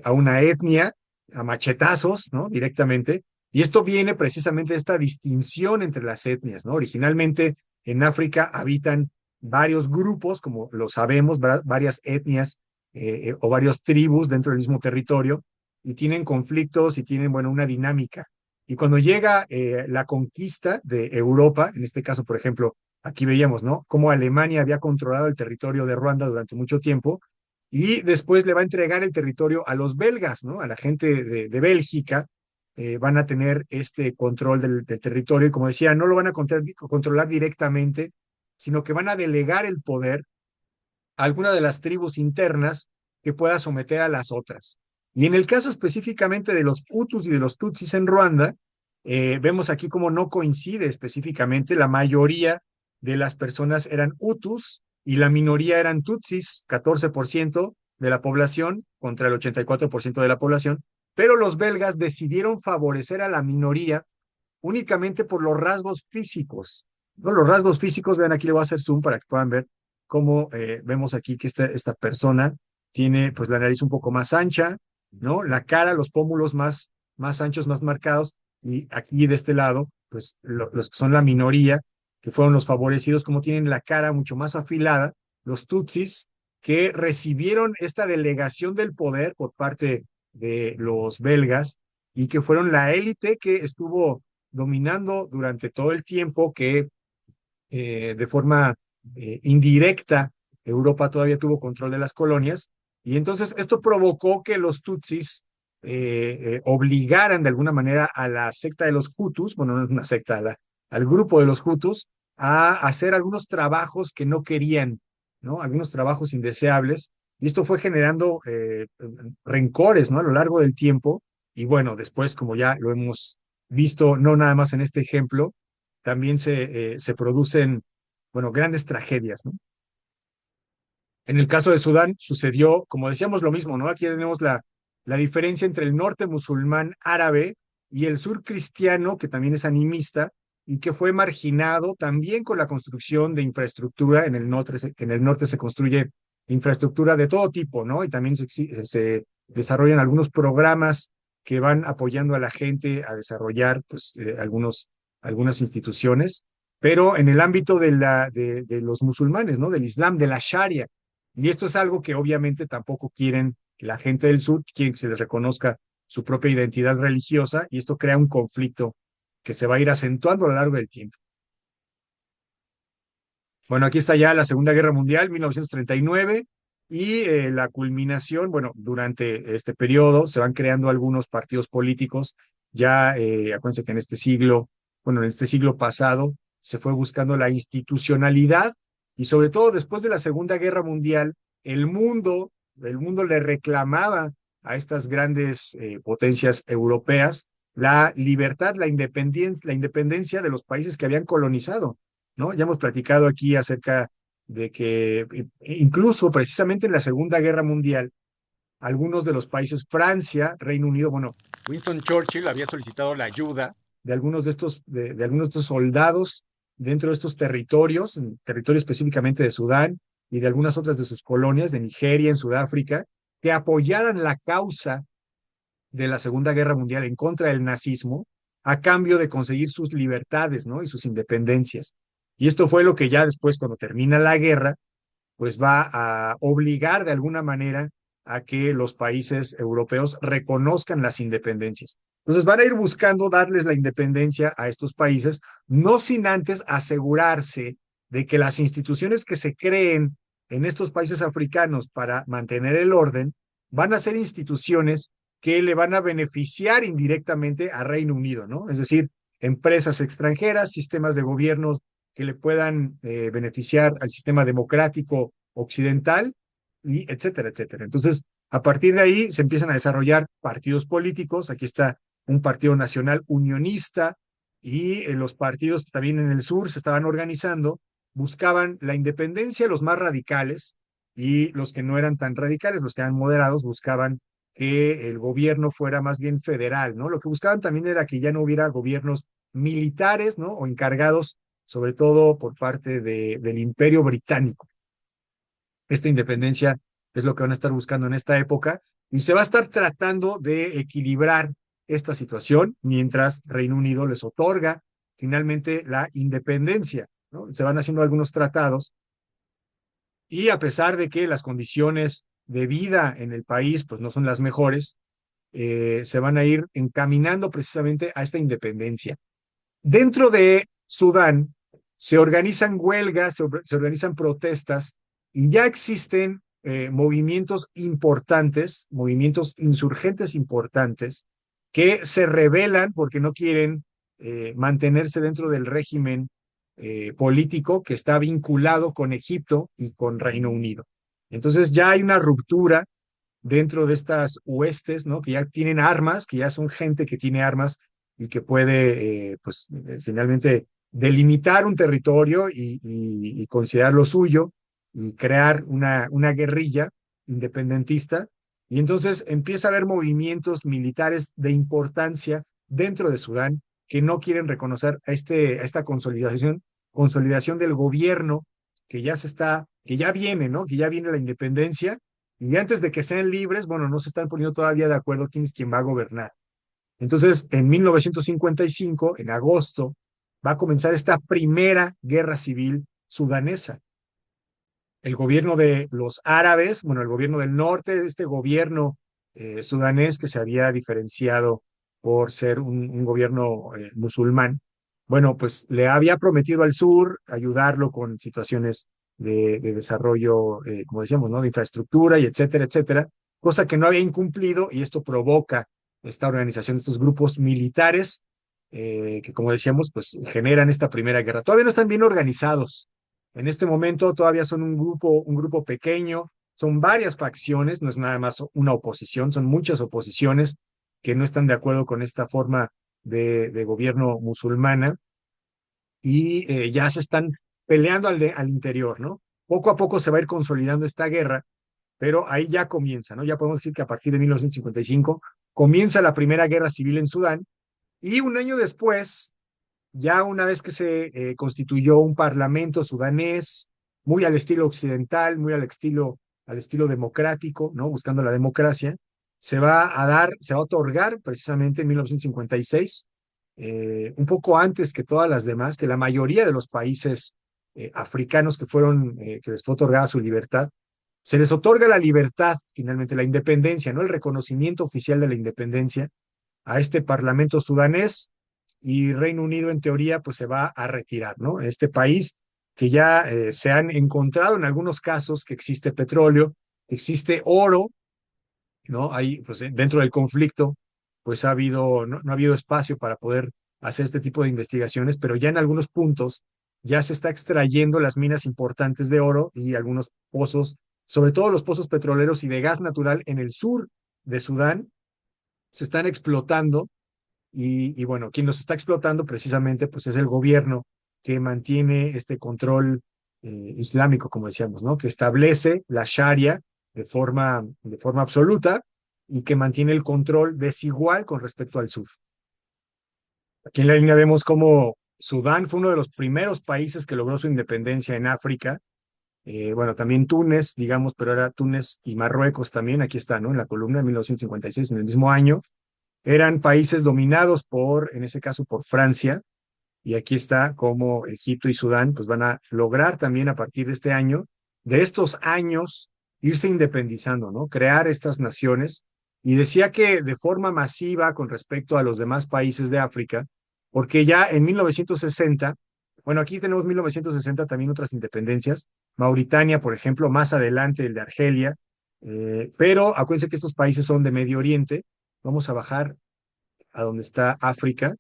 a una etnia a machetazos, ¿no? Directamente. Y esto viene precisamente de esta distinción entre las etnias, ¿no? Originalmente en África habitan varios grupos, como lo sabemos, varias etnias o varias tribus dentro del mismo territorio, y tienen conflictos y tienen, bueno, una dinámica. Y cuando llega la conquista de Europa, en este caso, por ejemplo, aquí veíamos, ¿no?, cómo Alemania había controlado el territorio de Ruanda durante mucho tiempo, y después le va a entregar el territorio a los belgas, ¿no?, a la gente de Bélgica. Van a tener este control del territorio, y como decía, no lo van a controlar directamente, sino que van a delegar el poder alguna de las tribus internas que pueda someter a las otras. Y en el caso específicamente de los Hutus y de los Tutsis en Ruanda, vemos aquí cómo no coincide específicamente. La mayoría de las personas eran Hutus y la minoría eran Tutsis, 14% de la población contra el 84% de la población, pero los belgas decidieron favorecer a la minoría únicamente por los rasgos físicos. ¿No? Los rasgos físicos, vean, aquí le voy a hacer zoom para que puedan ver cómo vemos aquí que esta persona tiene pues la nariz un poco más ancha, ¿no? La cara, los pómulos más anchos, más marcados, y aquí de este lado, pues los que son la minoría, que fueron los favorecidos, como tienen la cara mucho más afilada, los tutsis, que recibieron esta delegación del poder por parte de los belgas y que fueron la élite que estuvo dominando durante todo el tiempo que de forma indirecta Europa todavía tuvo control de las colonias, y entonces esto provocó que los Tutsis obligaran de alguna manera a la secta de los Hutus, bueno, no es una secta, al grupo de los Hutus, a hacer algunos trabajos que no querían, ¿no? Algunos trabajos indeseables, y esto fue generando rencores, ¿no? A lo largo del tiempo, y bueno, después, como ya lo hemos visto, no nada más en este ejemplo, también se producen, bueno, grandes tragedias, ¿no? En el caso de Sudán sucedió, como decíamos, lo mismo, ¿no? Aquí tenemos la diferencia entre el norte musulmán árabe y el sur cristiano, que también es animista y que fue marginado también con la construcción de infraestructura. En el norte se construye infraestructura de todo tipo, ¿no? Y también se desarrollan algunos programas que van apoyando a la gente a desarrollar, pues, algunas instituciones, pero en el ámbito de los musulmanes, ¿no? Del Islam, de la Sharia. Y esto es algo que obviamente tampoco quieren la gente del sur, quieren que se les reconozca su propia identidad religiosa, y esto crea un conflicto que se va a ir acentuando a lo largo del tiempo. Bueno, aquí está ya la Segunda Guerra Mundial, 1939, y la culminación, bueno, durante este periodo se van creando algunos partidos políticos. Ya, acuérdense que en este siglo, bueno, en este siglo pasado, se fue buscando la institucionalidad, y sobre todo después de la Segunda Guerra Mundial, el mundo, el mundo le reclamaba a estas grandes potencias europeas la libertad, la independencia de los países que habían colonizado, ¿no? Ya hemos platicado aquí acerca de que incluso precisamente en la Segunda Guerra Mundial, algunos de los países, Francia, Reino Unido, bueno, Winston Churchill había solicitado la ayuda de algunos de estos soldados dentro de estos territorios, en territorio específicamente de Sudán y de algunas otras de sus colonias, de Nigeria, en Sudáfrica, que apoyaran la causa de la Segunda Guerra Mundial en contra del nazismo a cambio de conseguir sus libertades, ¿no? Y sus independencias. Y esto fue lo que ya después, cuando termina la guerra, pues va a obligar de alguna manera a que los países europeos reconozcan las independencias. Entonces van a ir buscando darles la independencia a estos países, no sin antes asegurarse de que las instituciones que se creen en estos países africanos para mantener el orden van a ser instituciones que le van a beneficiar indirectamente a Reino Unido, ¿no? Es decir, empresas extranjeras, sistemas de gobierno que le puedan beneficiar al sistema democrático occidental, y etcétera, etcétera. Entonces, a partir de ahí se empiezan a desarrollar partidos políticos. Aquí está un partido nacional unionista, y los partidos también en el sur se estaban organizando, buscaban la independencia, los más radicales, y los que no eran tan radicales, los que eran moderados, buscaban que el gobierno fuera más bien federal, ¿no? Lo que buscaban también era que ya no hubiera gobiernos militares, ¿no? O encargados sobre todo por parte del Imperio Británico. Esta independencia es lo que van a estar buscando en esta época, y se va a estar tratando de equilibrar esta situación mientras Reino Unido les otorga finalmente la independencia, ¿no? Se van haciendo algunos tratados, y a pesar de que las condiciones de vida en el país pues no son las mejores, se van a ir encaminando precisamente a esta independencia. Dentro de Sudán se organizan huelgas, se organizan protestas, y ya existen movimientos importantes, movimientos insurgentes importantes, que se rebelan porque no quieren mantenerse dentro del régimen político que está vinculado con Egipto y con Reino Unido. Entonces ya hay una ruptura dentro de estas huestes, ¿no? Que ya tienen armas, que ya son gente que tiene armas y que puede, pues, finalmente delimitar un territorio y considerarlo suyo, y crear una guerrilla independentista. Y entonces empieza a haber movimientos militares de importancia dentro de Sudán que no quieren reconocer a esta consolidación del gobierno que ya viene, ¿no? Que ya viene la independencia, y antes de que sean libres, bueno, no se están poniendo todavía de acuerdo quién es quien va a gobernar. Entonces, en 1955, en agosto, va a comenzar esta primera guerra civil sudanesa. El gobierno de los árabes, bueno, el gobierno del norte, este gobierno sudanés que se había diferenciado por ser un gobierno musulmán. Bueno, pues le había prometido al sur ayudarlo con situaciones de desarrollo, como decíamos, ¿no? De infraestructura y etcétera, etcétera, cosa que no había incumplido y esto provoca esta organización de estos grupos militares que, como decíamos, pues generan esta primera guerra. Todavía no están bien organizados. En este momento todavía son un grupo pequeño, son varias facciones, no es nada más una oposición, son muchas oposiciones que no están de acuerdo con esta forma de gobierno musulmana y ya se están peleando al interior, ¿no? Poco a poco se va a ir consolidando esta guerra, pero ahí ya comienza, ¿no? Ya podemos decir que a partir de 1955 comienza la primera guerra civil en Sudán y un año después, ya una vez que se constituyó un parlamento sudanés, muy al estilo occidental, muy al estilo democrático, ¿no? Buscando la democracia, se va a otorgar precisamente en 1956, un poco antes que todas las demás, que la mayoría de los países africanos que les fue otorgada su libertad, se les otorga la libertad, finalmente la independencia, ¿no? El reconocimiento oficial de la independencia a este parlamento sudanés y Reino Unido en teoría pues se va a retirar, ¿no? Este país que ya se han encontrado en algunos casos que existe petróleo, existe oro, ¿no? Ahí pues dentro del conflicto pues no ha habido espacio para poder hacer este tipo de investigaciones, pero ya en algunos puntos ya se está extrayendo las minas importantes de oro y algunos pozos, sobre todo los pozos petroleros y de gas natural en el sur de Sudán, se están explotando y bueno, quien los está explotando precisamente pues es el gobierno que mantiene este control islámico, como decíamos, ¿no? Que establece la Sharia de forma absoluta y que mantiene el control desigual con respecto al sur. Aquí en la línea vemos cómo Sudán fue uno de los primeros países que logró su independencia en África. Bueno, también Túnez, digamos, pero era Túnez y Marruecos también, aquí está, ¿no? En la columna de 1956, en el mismo año eran países dominados en ese caso, por Francia, y aquí está cómo Egipto y Sudán pues van a lograr también a partir de este año, de estos años, irse independizando, ¿no? Crear estas naciones. Y decía que de forma masiva con respecto a los demás países de África, porque ya en 1960, bueno, aquí tenemos 1960 también otras independencias, Mauritania, por ejemplo, más adelante el de Argelia, pero acuérdense que estos países son de Medio Oriente. Vamos a bajar a donde está África.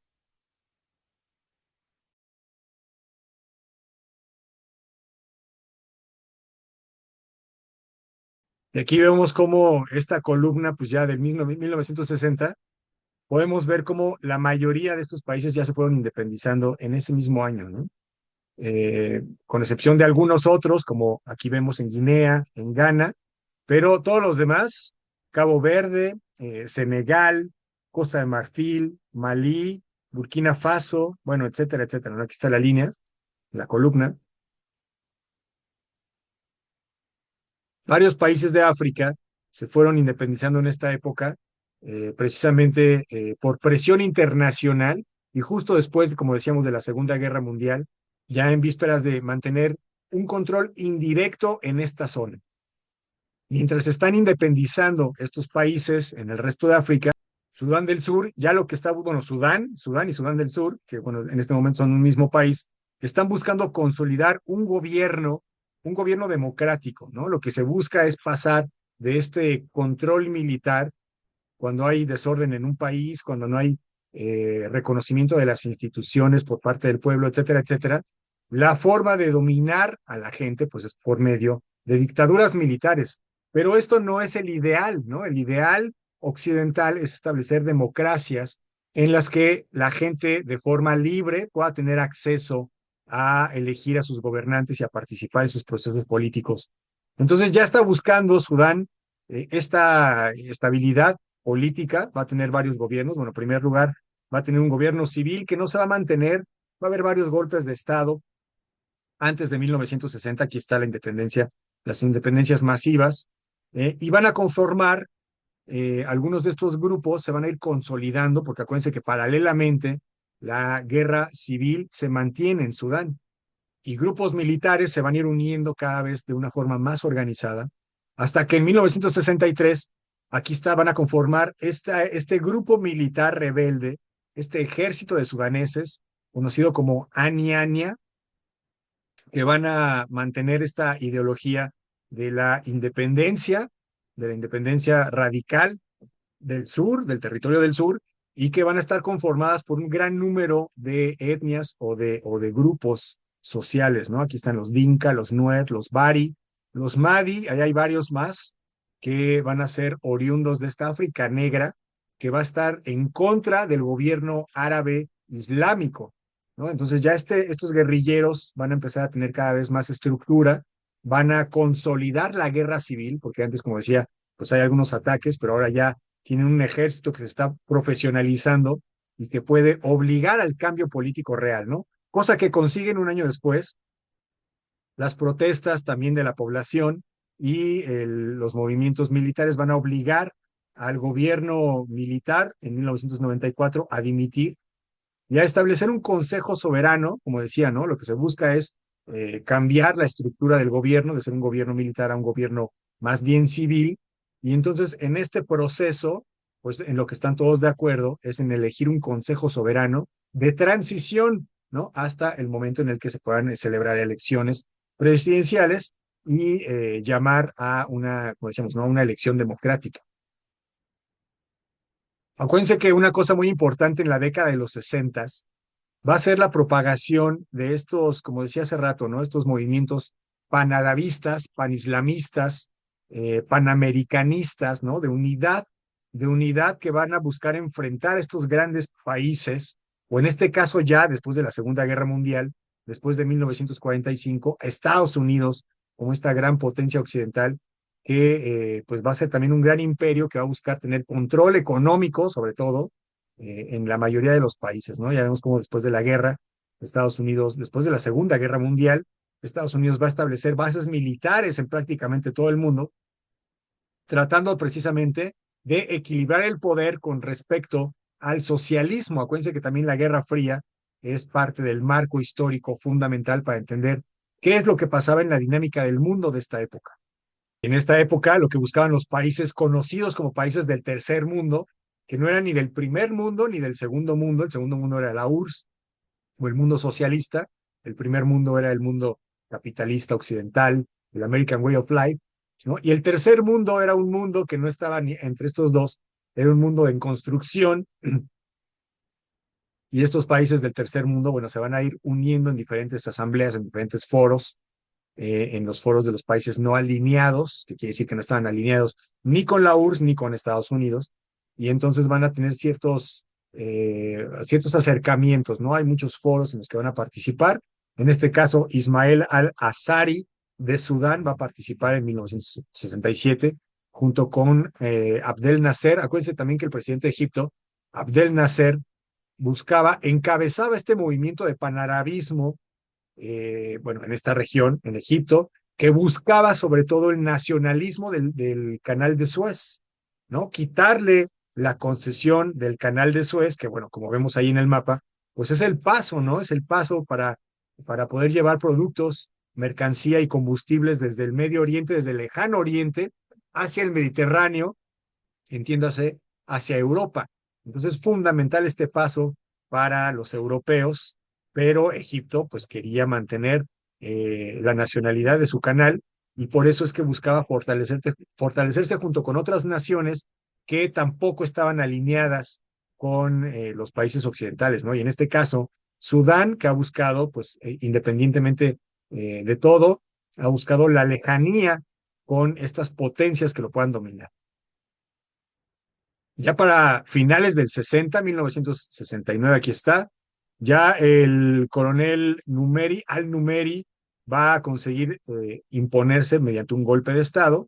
Y aquí vemos cómo esta columna, pues ya del mismo 1960, podemos ver cómo la mayoría de estos países ya se fueron independizando en ese mismo año, ¿no? Con excepción de algunos otros, como aquí vemos en Guinea, en Ghana, pero todos los demás, Cabo Verde, Senegal, Costa de Marfil, Malí, Burkina Faso, bueno, etcétera, etcétera, ¿no? Aquí está la línea, la columna. Varios países de África se fueron independizando en esta época, precisamente por presión internacional y justo después, como decíamos, de la Segunda Guerra Mundial, ya en vísperas de mantener un control indirecto en esta zona. Mientras se están independizando estos países en el resto de África, Sudán del Sur, ya lo que está, bueno, Sudán y Sudán del Sur, que bueno, en este momento son un mismo país, están buscando consolidar un gobierno democrático, ¿no? Lo que se busca es pasar de este control militar cuando hay desorden en un país, cuando no hay reconocimiento de las instituciones por parte del pueblo, etcétera, etcétera. La forma de dominar a la gente, pues es por medio de dictaduras militares. Pero esto no es el ideal, ¿no? El ideal occidental es establecer democracias en las que la gente de forma libre pueda tener acceso a elegir a sus gobernantes y a participar en sus procesos políticos. Entonces ya está buscando Sudán esta estabilidad política, va a tener varios gobiernos. Bueno, en primer lugar, va a tener un gobierno civil que no se va a mantener, va a haber varios golpes de Estado. Antes de 1960, aquí está la independencia, las independencias masivas, y van a conformar, algunos de estos grupos se van a ir consolidando, porque acuérdense que paralelamente la guerra civil se mantiene en Sudán y grupos militares se van a ir uniendo cada vez de una forma más organizada, hasta que en 1963 Aquí está, van a conformar este grupo militar rebelde, este ejército de sudaneses, conocido como Ania, que van a mantener esta ideología de la independencia radical del sur, del territorio del sur, y que van a estar conformadas por un gran número de etnias o de grupos sociales, ¿no? Aquí están los Dinka, los Nuer, los Bari, los Madi, ahí hay varios más que van a ser oriundos de esta África negra, que va a estar en contra del gobierno árabe islámico, ¿no? Entonces ya estos guerrilleros van a empezar a tener cada vez más estructura, van a consolidar la guerra civil, porque antes, como decía, pues hay algunos ataques, pero ahora ya tienen un ejército que se está profesionalizando y que puede obligar al cambio político real, ¿no? Cosa que consiguen un año después, las protestas también de la población y los movimientos militares van a obligar al gobierno militar en 1994 a dimitir y a establecer un consejo soberano, como decía, ¿no? Lo que se busca es cambiar la estructura del gobierno, de ser un gobierno militar a un gobierno más bien civil. Y entonces, en este proceso, pues en lo que están todos de acuerdo es en elegir un consejo soberano de transición, ¿no? Hasta el momento en el que se puedan celebrar elecciones presidenciales y llamar a una, como decíamos, ¿no? Una elección democrática. Acuérdense que una cosa muy importante en la década de los 60 va a ser la propagación de estos, como decía hace rato, ¿no? Estos movimientos panarabistas, panislamistas, panamericanistas, ¿no? De unidad que van a buscar enfrentar estos grandes países, o en este caso ya después de la Segunda Guerra Mundial, después de 1945, Estados Unidos como esta gran potencia occidental que pues va a ser también un gran imperio que va a buscar tener control económico, sobre todo, en la mayoría de los países, ¿no? Ya vemos cómo después de la guerra, Estados Unidos, después de la Segunda Guerra Mundial, Estados Unidos va a establecer bases militares en prácticamente todo el mundo, tratando precisamente de equilibrar el poder con respecto al socialismo. Acuérdense que también la Guerra Fría es parte del marco histórico fundamental para entender qué es lo que pasaba en la dinámica del mundo de esta época. En esta época, lo que buscaban los países conocidos como países del tercer mundo, que no eran ni del primer mundo ni del segundo mundo era la URSS o el mundo socialista, el primer mundo era el mundo capitalista occidental, el American Way of Life, ¿no? Y el tercer mundo era un mundo que no estaba ni entre estos dos, era un mundo en construcción, y estos países del tercer mundo, bueno, se van a ir uniendo en diferentes asambleas, en diferentes foros, en los foros de los países no alineados, que quiere decir que no estaban alineados ni con la URSS ni con Estados Unidos, y entonces van a tener ciertos acercamientos, ¿no? Hay muchos foros en los que van a participar. En este caso, Ismael al-Azari de Sudán va a participar en 1967 junto con Abdel Nasser. Acuérdense también que el presidente de Egipto, Abdel Nasser, encabezaba este movimiento de panarabismo bueno, en esta región, en Egipto, que buscaba sobre todo el nacionalismo del canal de Suez, ¿no? Quitarle la concesión del canal de Suez, que bueno, como vemos ahí en el mapa, pues es el paso, ¿no? Es el paso para poder llevar productos, mercancía y combustibles desde el Medio Oriente, desde el lejano Oriente, hacia el Mediterráneo, entiéndase, hacia Europa. Entonces es fundamental este paso para los europeos, pero Egipto pues quería mantener la nacionalidad de su canal y por eso es que buscaba fortalecerse junto con otras naciones que tampoco estaban alineadas con los países occidentales, ¿no? Y en este caso, Sudán, que ha buscado, pues independientemente de todo, ha buscado la lejanía con estas potencias que lo puedan dominar. Ya para finales del 1969, aquí está, ya el coronel al-Numeri va a conseguir imponerse mediante un golpe de Estado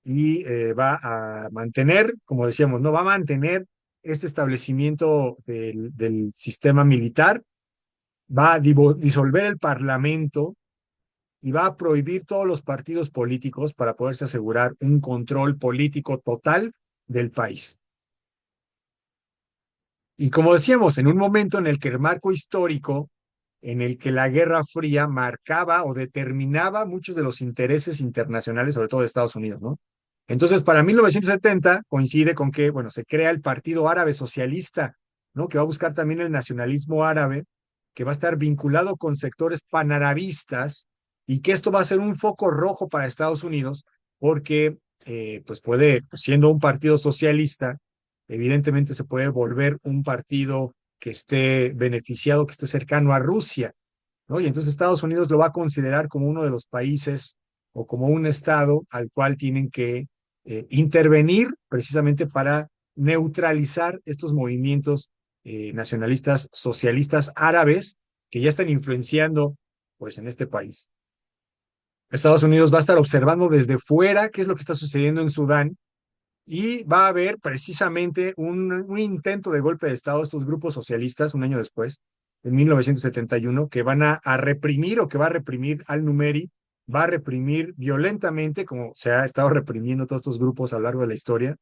y va a mantener, como decíamos, no va a mantener este establecimiento del sistema militar, va a disolver el parlamento y va a prohibir todos los partidos políticos para poderse asegurar un control político total del país. Y como decíamos, en un momento en el que el marco histórico, en el que la Guerra Fría marcaba o determinaba muchos de los intereses internacionales, sobre todo de Estados Unidos, ¿no? Entonces, para 1970 coincide con que, bueno, se crea el Partido Árabe Socialista, ¿no? Que va a buscar también el nacionalismo árabe, que va a estar vinculado con sectores panarabistas y que esto va a ser un foco rojo para Estados Unidos porque, pues puede, siendo un partido socialista, evidentemente se puede volver un partido que esté beneficiado, que esté cercano a Rusia, ¿no? Y entonces Estados Unidos lo va a considerar como uno de los países o como un estado al cual tienen que intervenir precisamente para neutralizar estos movimientos nacionalistas socialistas árabes que ya están influenciando pues en este país. Estados Unidos va a estar observando desde fuera qué es lo que está sucediendo en Sudán y va a haber precisamente un intento de golpe de Estado, estos grupos socialistas, un año después, en 1971, que van a reprimir o que va a reprimir al-Numeri, va a reprimir violentamente, como se ha estado reprimiendo todos estos grupos a lo largo de la historia,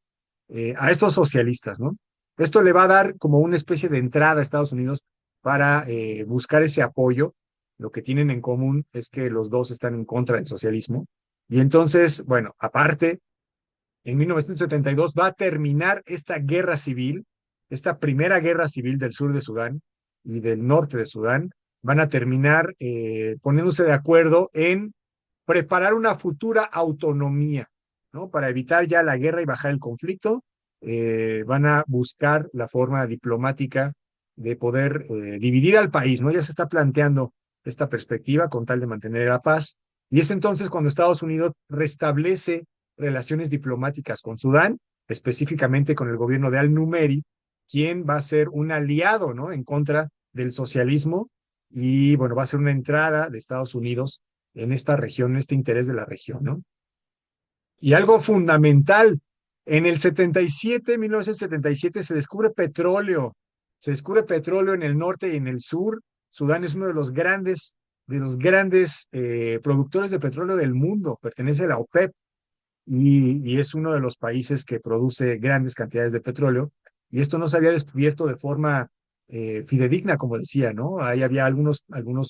a estos socialistas, ¿no? Esto le va a dar como una especie de entrada a Estados Unidos para buscar ese apoyo. Lo que tienen en común es que los dos están en contra del socialismo. Y entonces, bueno, aparte, en 1972 va a terminar esta guerra civil, esta primera guerra civil del sur de Sudán y del norte de Sudán. Van a terminar poniéndose de acuerdo en preparar una futura autonomía, ¿no? Para evitar ya la guerra y bajar el conflicto. Van a buscar la forma diplomática de poder dividir al país, ¿no? Ya se está planteando esta perspectiva con tal de mantener la paz. Y es entonces cuando Estados Unidos restablece relaciones diplomáticas con Sudán, específicamente con el gobierno de al-Numeri, quien va a ser un aliado, ¿no? En contra del socialismo y, bueno, va a ser una entrada de Estados Unidos en esta región, en este interés de la región, ¿no? Y algo fundamental, en el 77, 1977, se descubre petróleo en el norte y en el sur. Sudán es uno de los grandes productores de petróleo del mundo, pertenece a la OPEP y es uno de los países que produce grandes cantidades de petróleo. Y esto no se había descubierto de forma fidedigna, como decía, ¿no? Ahí había algunos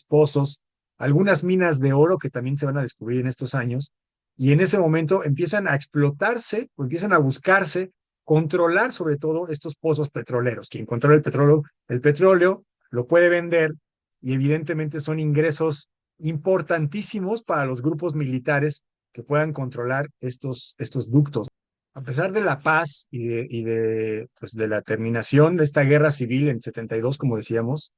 pozos, algunas minas de oro que también se van a descubrir en estos años. Y en ese momento empiezan a explotarse, o empiezan a buscarse, controlar sobre todo estos pozos petroleros. Quien controla el petróleo lo puede vender y evidentemente son ingresos importantísimos para los grupos militares que puedan controlar estos ductos. A pesar de la paz pues de la terminación de esta guerra civil en 72, como decíamos,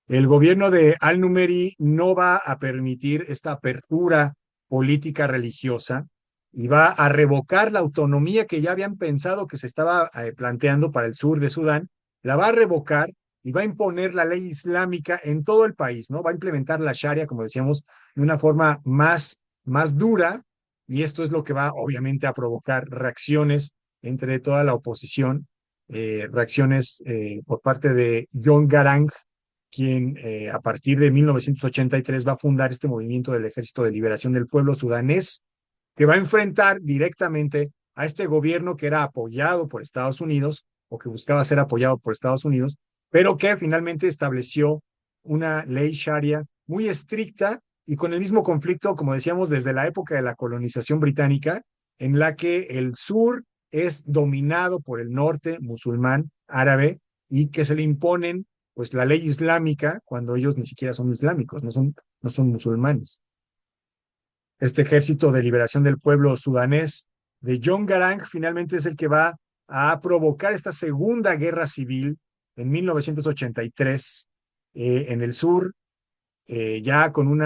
el gobierno de al-Numeri no va a permitir esta apertura política religiosa y va a revocar la autonomía que ya habían pensado que se estaba planteando para el sur de Sudán, la va a revocar y va a imponer la ley islámica en todo el país, ¿no? Va a implementar la Sharia, como decíamos, de una forma más dura, y esto es lo que va obviamente a provocar reacciones entre toda la oposición, reacciones por parte de John Garang, quien a partir de 1983 va a fundar este movimiento del Ejército de Liberación del Pueblo Sudanés, que va a enfrentar directamente a este gobierno que era apoyado por Estados Unidos o que buscaba ser apoyado por Estados Unidos, pero que finalmente estableció una ley sharia muy estricta y con el mismo conflicto, como decíamos, desde la época de la colonización británica, en la que el sur es dominado por el norte musulmán árabe y que se le imponen pues la ley islámica cuando ellos ni siquiera son islámicos, no son musulmanes. Este ejército de liberación del pueblo sudanés de John Garang finalmente es el que va a provocar esta segunda guerra civil en 1983 en el sur, ya con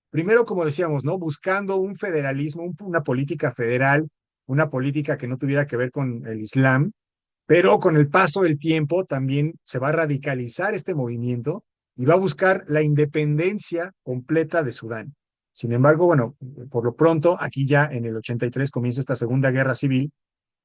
primero como decíamos, ¿no? Buscando un federalismo, una política federal, una política que no tuviera que ver con el Islam, pero con el paso del tiempo también se va a radicalizar este movimiento y va a buscar la independencia completa de Sudán. Sin embargo, bueno, por lo pronto, aquí ya en el 83 comienza esta segunda guerra civil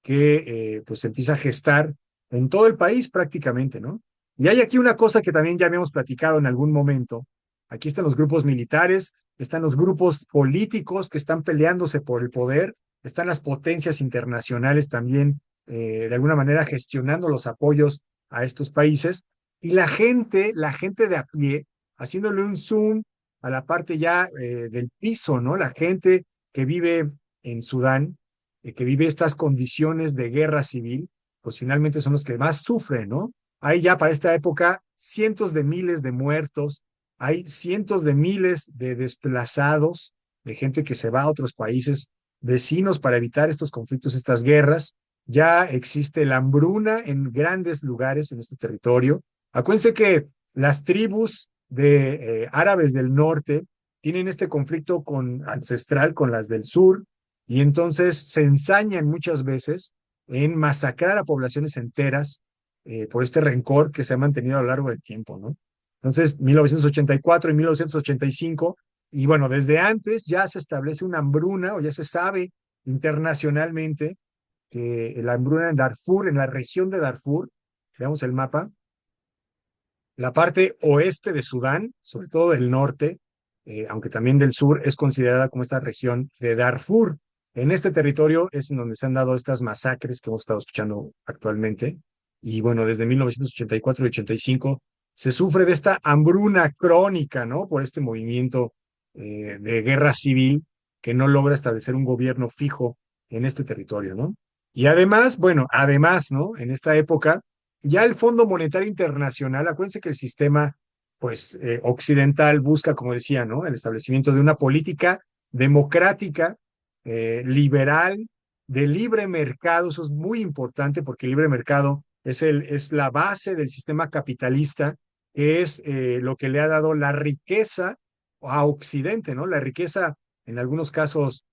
que pues se empieza a gestar en todo el país prácticamente, ¿no? Y hay aquí una cosa que también ya habíamos platicado en algún momento. Aquí están los grupos militares, están los grupos políticos que están peleándose por el poder, están las potencias internacionales también de alguna manera gestionando los apoyos a estos países, y la gente de a pie, haciéndole un zoom a la parte ya del piso, ¿no? La gente que vive en Sudán, que vive estas condiciones de guerra civil, pues finalmente son los que más sufren, ¿no? Hay ya para esta época cientos de miles de muertos, hay cientos de miles de desplazados, de gente que se va a otros países vecinos para evitar estos conflictos, estas guerras. Ya existe la hambruna en grandes lugares en este territorio. Acuérdense que las tribus de árabes del norte tienen este conflicto ancestral con las del sur y entonces se ensañan muchas veces en masacrar a poblaciones enteras por este rencor que se ha mantenido a lo largo del tiempo, ¿no? Entonces, 1984 y 1985, y bueno, desde antes ya se establece una hambruna o ya se sabe internacionalmente que la hambruna en Darfur, en la región de Darfur, veamos el mapa, la parte oeste de Sudán, sobre todo del norte, aunque también del sur, es considerada como esta región de Darfur. En este territorio es en donde se han dado estas masacres que hemos estado escuchando actualmente. Y bueno, desde 1984 y 85 se sufre de esta hambruna crónica, ¿no? Por este movimiento de guerra civil que no logra establecer un gobierno fijo en este territorio, ¿no? Y además, bueno, además, ¿no? En esta época ya el Fondo Monetario Internacional, acuérdense que el sistema, pues, occidental busca, como decía, ¿no? El establecimiento de una política democrática, liberal, de libre mercado. Eso es muy importante porque el libre mercado es la base del sistema capitalista, que es lo que le ha dado la riqueza a Occidente, ¿no? La riqueza, en algunos casos,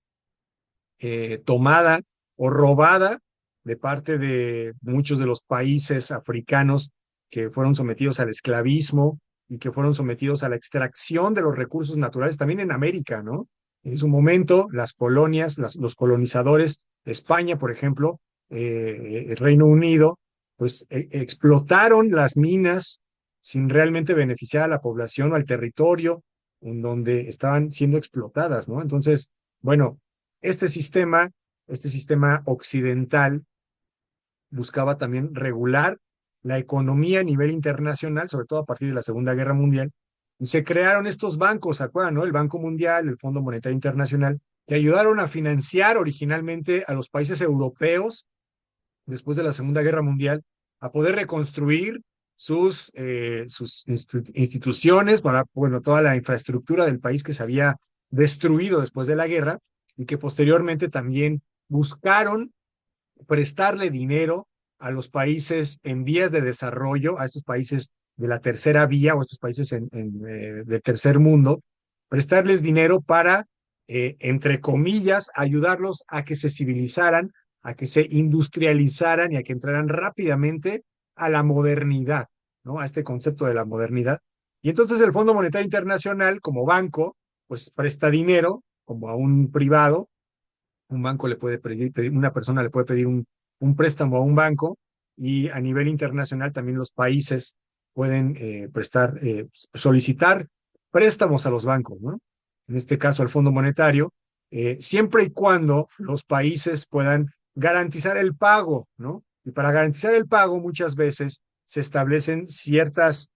tomada o robada de parte de muchos de los países africanos que fueron sometidos al esclavismo y que fueron sometidos a la extracción de los recursos naturales, también en América, ¿no? En su momento, las colonias, los colonizadores, España, por ejemplo, el Reino Unido, pues explotaron las minas sin realmente beneficiar a la población o al territorio en donde estaban siendo explotadas, ¿no? Entonces, bueno, este sistema, este sistema occidental buscaba también regular la economía a nivel internacional, sobre todo a partir de la Segunda Guerra Mundial, y se crearon estos bancos, ¿se acuerdan, no? El Banco Mundial, el Fondo Monetario Internacional, que ayudaron a financiar originalmente a los países europeos después de la Segunda Guerra Mundial a poder reconstruir sus instituciones, para, bueno, toda la infraestructura del país que se había destruido después de la guerra y que posteriormente también buscaron prestarle dinero a los países en vías de desarrollo, a estos países de la tercera vía o estos países del tercer mundo, prestarles dinero para, entre comillas, ayudarlos a que se civilizaran, a que se industrializaran y a que entraran rápidamente a la modernidad, ¿no? A este concepto de la modernidad. Y entonces el Fondo Monetario Internacional, como banco, pues presta dinero como a un privado. Un banco le puede pedir, una persona le puede pedir un préstamo a un banco y a nivel internacional también los países pueden solicitar préstamos a los bancos, ¿no? En este caso al Fondo Monetario, siempre y cuando los países puedan garantizar el pago, ¿no? Y para garantizar el pago muchas veces se establecen ciertos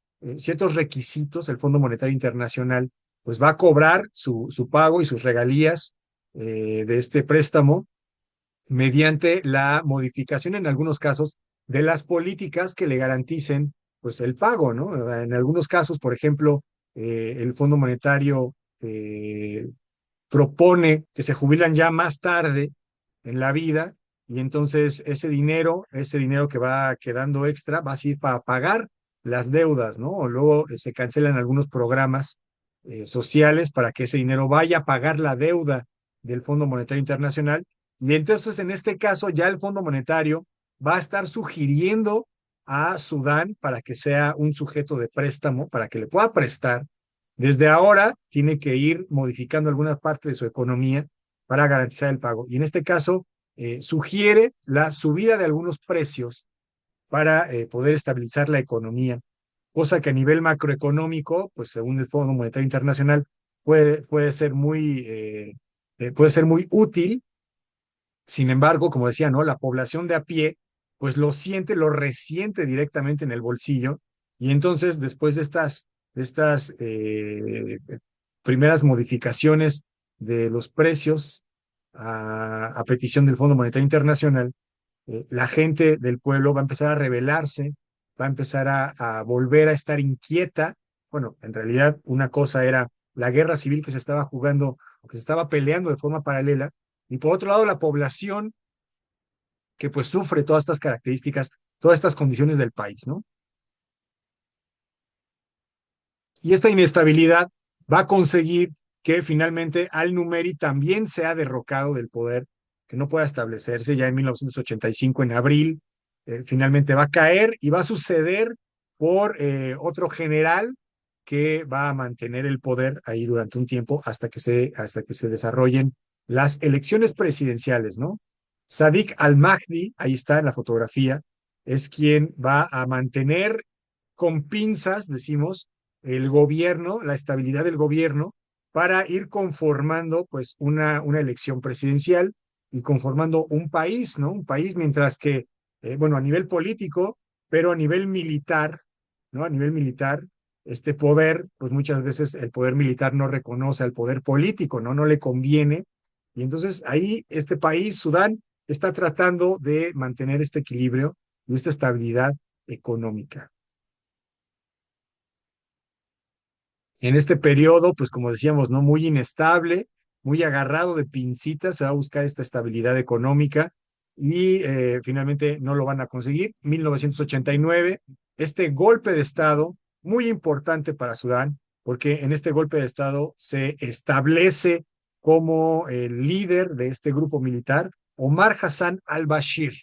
requisitos. El Fondo Monetario Internacional pues va a cobrar su pago y sus regalías de este préstamo mediante la modificación en algunos casos de las políticas que le garanticen pues el pago, ¿no? En algunos casos, por ejemplo, el Fondo Monetario propone que se jubilan ya más tarde en la vida y entonces ese dinero que va quedando extra va a ir para pagar las deudas, ¿no? O luego se cancelan algunos programas sociales para que ese dinero vaya a pagar la deuda del Fondo Monetario Internacional. Y entonces, en este caso, ya el Fondo Monetario va a estar sugiriendo a Sudán para que sea un sujeto de préstamo, para que le pueda prestar. Desde ahora tiene que ir modificando alguna parte de su economía para garantizar el pago. Y en este caso, sugiere la subida de algunos precios para poder estabilizar la economía, cosa que a nivel macroeconómico, pues según el Fondo Monetario Internacional, puede ser muy útil. Sin embargo, como decía, ¿no? La población de a pie, pues lo siente, lo resiente directamente en el bolsillo. Y entonces, después de estas primeras modificaciones de los precios a petición del Fondo Monetario Internacional, la gente del pueblo va a empezar a rebelarse, va a empezar a volver a estar inquieta. Bueno, en realidad una cosa era la guerra civil que se estaba jugando, o que se estaba peleando de forma paralela, y por otro lado la población que pues sufre todas estas características, todas estas condiciones del país, ¿no? Y esta inestabilidad va a conseguir que finalmente Al-Numeri también sea derrocado del poder, que no pueda establecerse ya en 1985, en abril. Finalmente va a caer y va a suceder por otro general que va a mantener el poder ahí durante un tiempo hasta que se desarrollen las elecciones presidenciales, ¿no? Sadiq al-Mahdi, ahí está en la fotografía, es quien va a mantener con pinzas, decimos, el gobierno, la estabilidad del gobierno, para ir conformando pues una elección presidencial y conformando un país, ¿no? Un país, mientras que, bueno, a nivel político, pero a nivel militar, ¿no? A nivel militar, este poder, pues muchas veces el poder militar no reconoce al poder político, ¿no? No le conviene. Y entonces ahí este país, Sudán, está tratando de mantener este equilibrio y esta estabilidad económica. En este periodo, pues como decíamos, ¿no? Muy inestable, muy agarrado de pincitas, se va a buscar esta estabilidad económica y finalmente no lo van a conseguir. 1989, este golpe de Estado, muy importante para Sudán, porque en este golpe de Estado se establece como el líder de este grupo militar Omar Hassan al-Bashir,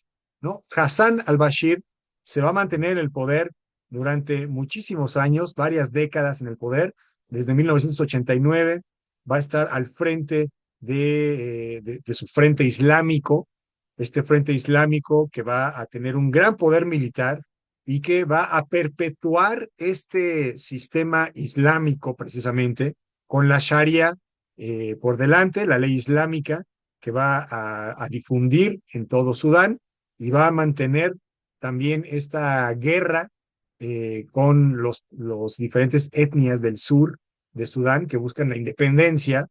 ¿no? Hassan al-Bashir se va a mantener en el poder durante muchísimos años, varias décadas en el poder. Desde 1989 va a estar al frente de su frente islámico, este frente islámico que va a tener un gran poder militar y que va a perpetuar este sistema islámico precisamente con la Sharia por delante, la ley islámica que va a difundir en todo Sudán y va a mantener también esta guerra con los diferentes etnias del sur de Sudán que buscan la independencia,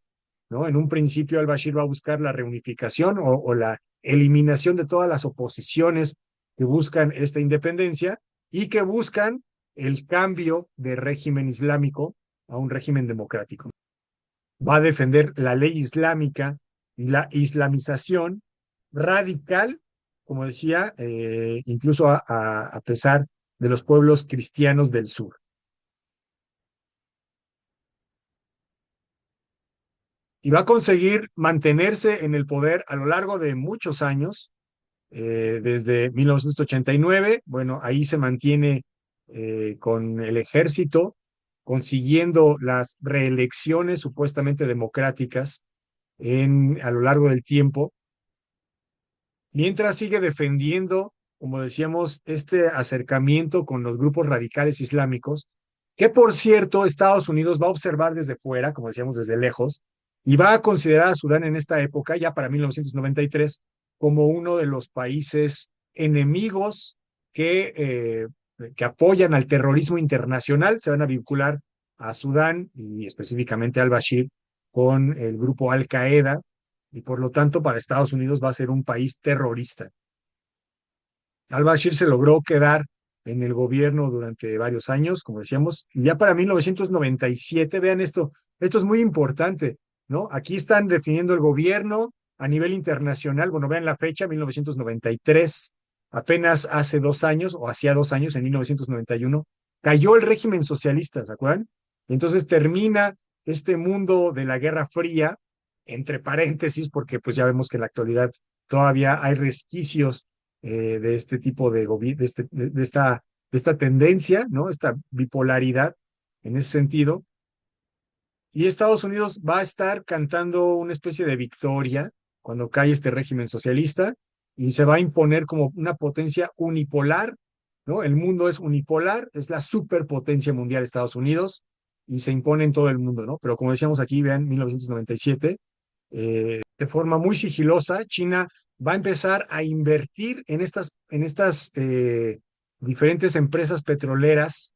¿no? En un principio al-Bashir va a buscar la reunificación o la eliminación de todas las oposiciones que buscan esta independencia y que buscan el cambio de régimen islámico a un régimen democrático. Va a defender la ley islámica y la islamización radical, como decía, incluso a pesar de los pueblos cristianos del sur. Y va a conseguir mantenerse en el poder a lo largo de muchos años, desde 1989. Bueno, ahí se mantiene con el ejército, consiguiendo las reelecciones supuestamente democráticas a lo largo del tiempo, mientras sigue defendiendo, como decíamos, este acercamiento con los grupos radicales islámicos, que por cierto Estados Unidos va a observar desde fuera, como decíamos, desde lejos, y va a considerar a Sudán en esta época, ya para 1993, como uno de los países enemigos que apoyan al terrorismo internacional. Se van a vincular a Sudán y específicamente al Bashir con el grupo Al-Qaeda, y por lo tanto para Estados Unidos va a ser un país terrorista. Al-Bashir se logró quedar en el gobierno durante varios años, como decíamos, y ya para 1997, vean esto es muy importante, ¿no? Aquí están definiendo el gobierno a nivel internacional, bueno, vean la fecha, 1993, apenas hace 2 años, o hacía 2 años, en 1991, cayó el régimen socialista, ¿se acuerdan? Entonces termina este mundo de la Guerra Fría, entre paréntesis, porque pues ya vemos que en la actualidad todavía hay resquicios de este tipo de esta tendencia, ¿no? Esta bipolaridad en ese sentido. Y Estados Unidos va a estar cantando una especie de victoria cuando cae este régimen socialista y se va a imponer como una potencia unipolar, ¿no? El mundo es unipolar, es la superpotencia mundial Estados Unidos y se impone en todo el mundo, ¿no? Pero como decíamos aquí, vean, 1997, de forma muy sigilosa, China va a empezar a invertir en estas diferentes empresas petroleras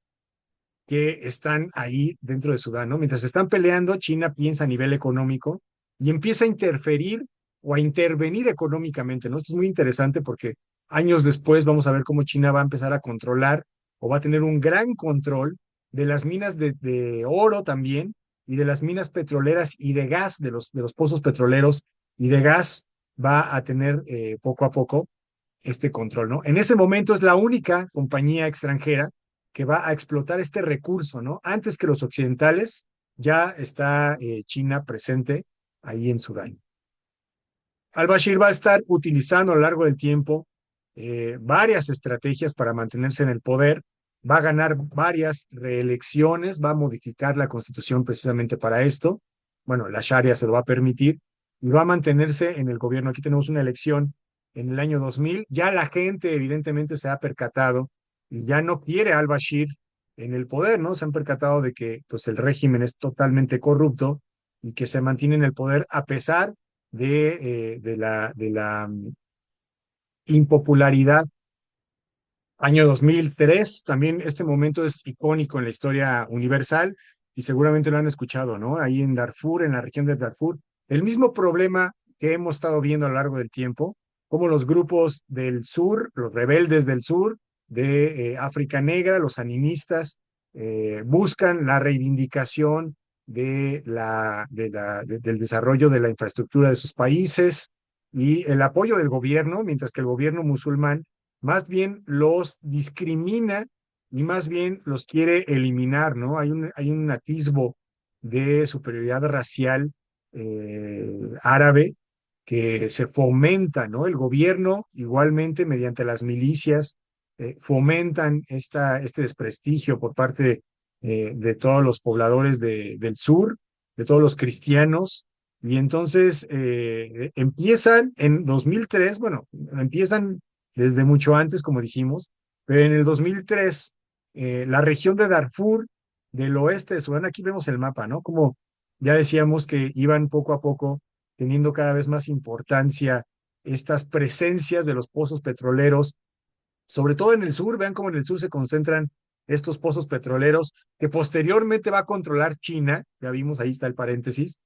que están ahí dentro de Sudán, ¿no? Mientras están peleando, China piensa a nivel económico y empieza a interferir o a intervenir económicamente, ¿no? Esto es muy interesante porque años después vamos a ver cómo China va a empezar a controlar o va a tener un gran control de las minas de oro también y de las minas petroleras y de gas, de los pozos petroleros y de gas, va a tener poco a poco este control, ¿no? En ese momento es la única compañía extranjera que va a explotar este recurso, ¿no? Antes que los occidentales, ya está China presente ahí en Sudán. Al-Bashir va a estar utilizando a lo largo del tiempo varias estrategias para mantenerse en el poder, va a ganar varias reelecciones, va a modificar la constitución precisamente para esto. Bueno, la Sharia se lo va a permitir y va a mantenerse en el gobierno. Aquí tenemos una elección en el año 2000. Ya la gente evidentemente se ha percatado y ya no quiere a Al-Bashir en el poder, ¿no? Se han percatado de que pues, el régimen es totalmente corrupto y que se mantiene en el poder a pesar de la impopularidad. Año 2003, también este momento es icónico en la historia universal y seguramente lo han escuchado, ¿no? Ahí en Darfur, en la región de Darfur, el mismo problema que hemos estado viendo a lo largo del tiempo, como los grupos del sur, los rebeldes del sur, de África Negra, los animistas, buscan la reivindicación del desarrollo de la infraestructura de sus países y el apoyo del gobierno, mientras que el gobierno musulmán más bien los discrimina y más bien los quiere eliminar, ¿no? Hay un atisbo de superioridad racial árabe que se fomenta, ¿no? El gobierno igualmente mediante las milicias fomentan este desprestigio por parte de todos los pobladores del sur, de todos los cristianos, y entonces empiezan en 2003, bueno, empiezan desde mucho antes, como dijimos, pero en el 2003, la región de Darfur, del oeste de Sudán, aquí vemos el mapa, ¿no? Como ya decíamos que iban poco a poco teniendo cada vez más importancia estas presencias de los pozos petroleros, sobre todo en el sur, vean cómo en el sur se concentran estos pozos petroleros que posteriormente va a controlar China, ya vimos, ahí está el paréntesis,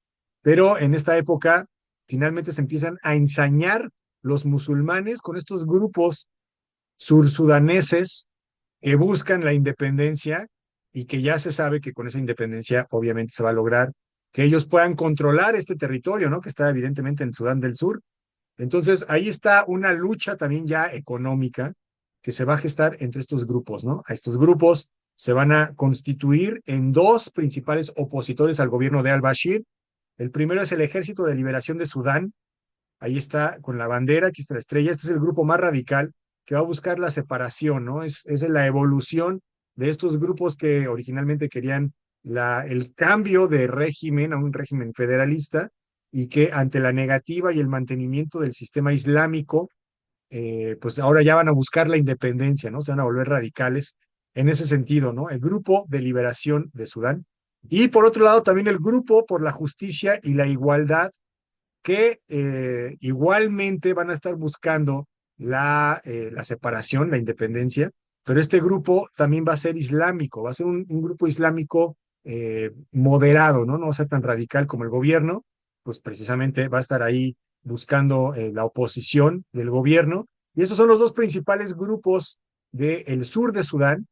pero en esta época finalmente se empiezan a ensañar los musulmanes con estos grupos sursudaneses que buscan la independencia y que ya se sabe que con esa independencia obviamente se va a lograr que ellos puedan controlar este territorio, ¿no? Que está evidentemente en Sudán del Sur. Entonces, ahí está una lucha también ya económica que se va a gestar entre estos grupos, ¿no? A estos grupos se van a constituir en dos principales opositores al gobierno de al-Bashir. El primero es el Ejército de Liberación de Sudán. Ahí está con la bandera, aquí está la estrella. Este es el grupo más radical que va a buscar la separación, ¿no? Es la evolución de estos grupos que originalmente querían el cambio de régimen a un régimen federalista y que ante la negativa y el mantenimiento del sistema islámico, pues ahora ya van a buscar la independencia, ¿no? Se van a volver radicales en ese sentido, ¿no? El Grupo de Liberación de Sudán. Y por otro lado, también el Grupo por la Justicia y la Igualdad, que igualmente van a estar buscando la separación, la independencia, pero este grupo también va a ser islámico, va a ser un grupo islámico moderado, ¿no? No va a ser tan radical como el gobierno, pues precisamente va a estar ahí buscando la oposición del gobierno. Y esos son los dos principales grupos del sur de Sudán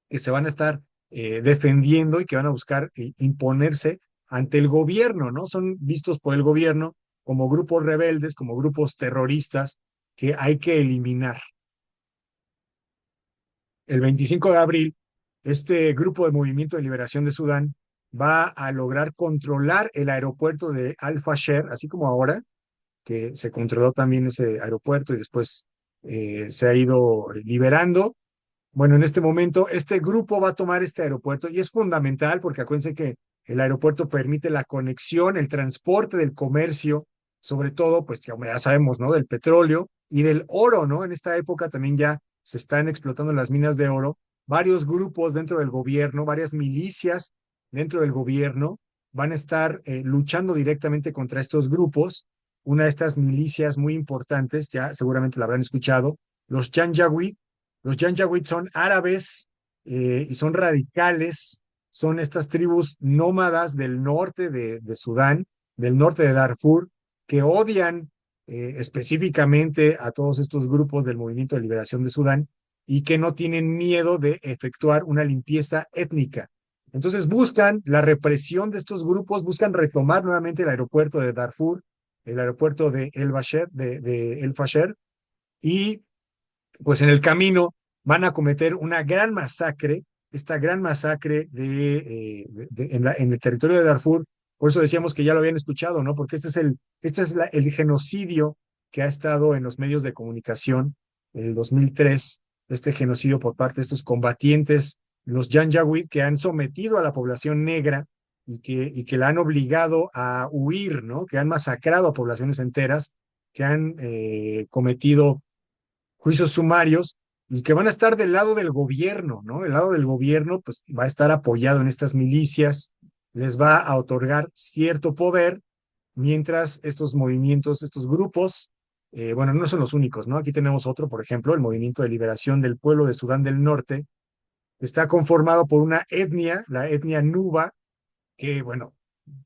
que se van a estar defendiendo y que van a buscar imponerse ante el gobierno, ¿no? Son vistos por el gobierno como grupos rebeldes, como grupos terroristas que hay que eliminar. El 25 de abril, este grupo de Movimiento de Liberación de Sudán va a lograr controlar el aeropuerto de Al-Fasher, así como ahora, que se controló también ese aeropuerto y después se ha ido liberando. Bueno, en este momento, este grupo va a tomar este aeropuerto y es fundamental porque acuérdense que el aeropuerto permite la conexión, el transporte del comercio, sobre todo, pues como ya sabemos, ¿no? Del petróleo y del oro, ¿no? En esta época también ya se están explotando las minas de oro. Varios grupos dentro del gobierno, varias milicias dentro del gobierno van a estar luchando directamente contra estos grupos. Una de estas milicias muy importantes, ya seguramente la habrán escuchado, los Janjaweed. Los Janjaweed son árabes y son radicales, son estas tribus nómadas del norte de Sudán, del norte de Darfur, que odian específicamente a todos estos grupos del Movimiento de Liberación de Sudán y que no tienen miedo de efectuar una limpieza étnica. Entonces buscan la represión de estos grupos, buscan retomar nuevamente el aeropuerto de Darfur, el aeropuerto de El Fasher, y pues en el camino van a cometer una gran masacre, esta gran masacre en el territorio de Darfur. Por eso decíamos que ya lo habían escuchado, ¿no? Porque el genocidio que ha estado en los medios de comunicación el 2003, este genocidio por parte de estos combatientes, los Janjaweed, que han sometido a la población negra y que la han obligado a huir, ¿no? Que han masacrado a poblaciones enteras, que han cometido juicios sumarios y que van a estar del lado del gobierno, ¿no? El lado del gobierno, pues, va a estar apoyado en estas milicias, les va a otorgar cierto poder, mientras estos movimientos, estos grupos, bueno, no son los únicos, ¿no? Aquí tenemos otro, por ejemplo, el Movimiento de Liberación del Pueblo de Sudán del Norte, está conformado por una etnia, la etnia Nuba, que, bueno,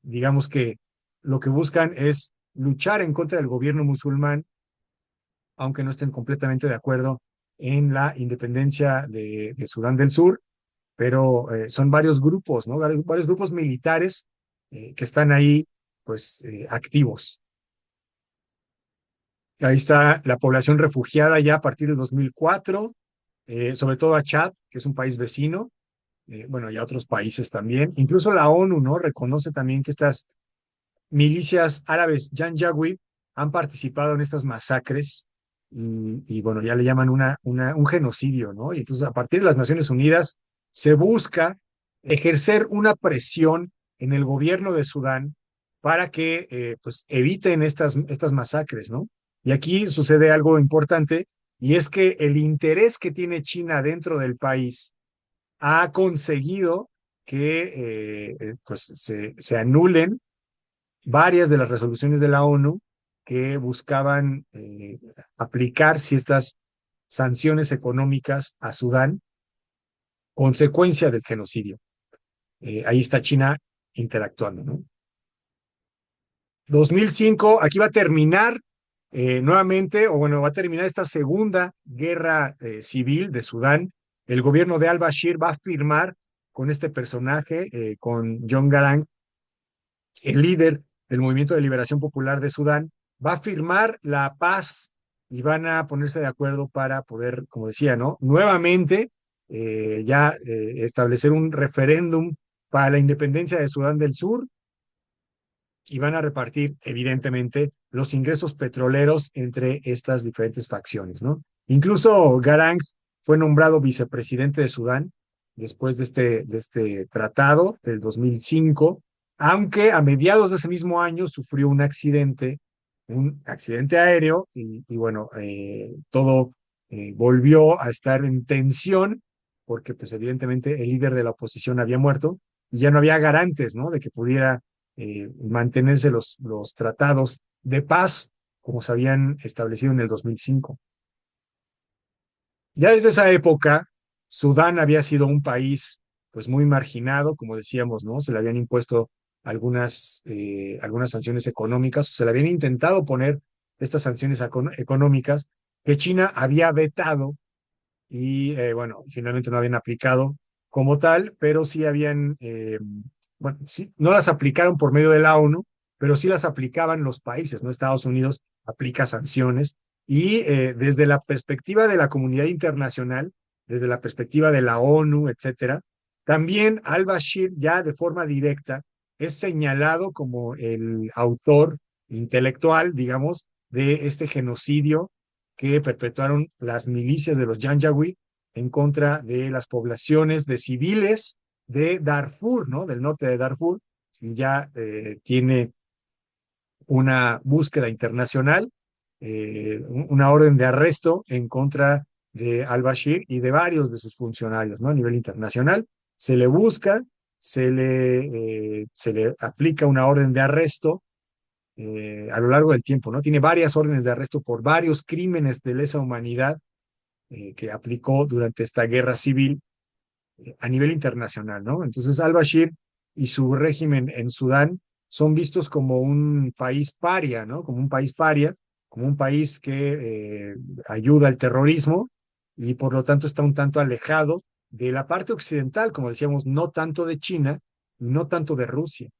digamos que lo que buscan es luchar en contra del gobierno musulmán, aunque no estén completamente de acuerdo en la independencia de Sudán del Sur, pero son varios grupos, ¿no? Varios grupos militares que están ahí, pues, activos. Ahí está la población refugiada ya a partir de 2004, sobre todo a Chad, que es un país vecino, bueno, y a otros países también. Incluso la ONU, ¿no? Reconoce también que estas milicias árabes Janjaweed han participado en estas masacres bueno, ya le llaman un genocidio, ¿no? Y entonces a partir de las Naciones Unidas se busca ejercer una presión en el gobierno de Sudán para que pues eviten estas masacres, ¿no? Y aquí sucede algo importante y es que el interés que tiene China dentro del país ha conseguido que pues se anulen varias de las resoluciones de la ONU que buscaban aplicar ciertas sanciones económicas a Sudán, consecuencia del genocidio. Ahí está China interactuando, ¿no? 2005, aquí va a terminar nuevamente, o bueno, va a terminar esta segunda guerra civil de Sudán. El gobierno de al-Bashir va a firmar con este personaje, con John Garang, el líder del Movimiento de Liberación Popular de Sudán, va a firmar la paz y van a ponerse de acuerdo para poder, como decía, ¿no? Nuevamente ya establecer un referéndum para la independencia de Sudán del Sur y van a repartir, evidentemente, los ingresos petroleros entre estas diferentes facciones, ¿no? Incluso Garang fue nombrado vicepresidente de Sudán después de este tratado del 2005, aunque a mediados de ese mismo año sufrió un accidente aéreo, y bueno, todo volvió a estar en tensión, porque pues evidentemente el líder de la oposición había muerto y ya no había garantes, ¿no? De que pudiera mantenerse los tratados de paz como se habían establecido en el 2005. Ya desde esa época, Sudán había sido un país pues muy marginado, como decíamos, ¿no? Se le habían impuesto algunas sanciones económicas, o se le habían intentado poner estas sanciones económicas que China había vetado y bueno, finalmente no habían aplicado como tal, pero sí habían, bueno, sí, no las aplicaron por medio de la ONU, pero sí las aplicaban los países, ¿no? Estados Unidos aplica sanciones y desde la perspectiva de la comunidad internacional, desde la perspectiva de la ONU, etcétera, también al-Bashir ya de forma directa es señalado como el autor intelectual, digamos, de este genocidio que perpetuaron las milicias de los Janjaweed en contra de las poblaciones de civiles de Darfur, ¿no? Del norte de Darfur, y ya tiene una búsqueda internacional, una orden de arresto en contra de al-Bashir y de varios de sus funcionarios, ¿no? A nivel internacional. Se le busca, se le aplica una orden de arresto a lo largo del tiempo, ¿no? Tiene varias órdenes de arresto por varios crímenes de lesa humanidad que aplicó durante esta guerra civil a nivel internacional, ¿no? Entonces, al-Bashir y su régimen en Sudán son vistos como un país paria, ¿no? Como un país paria, como un país que ayuda al terrorismo y por lo tanto está un tanto alejado de la parte occidental, como decíamos, no tanto de China, no tanto de Rusia.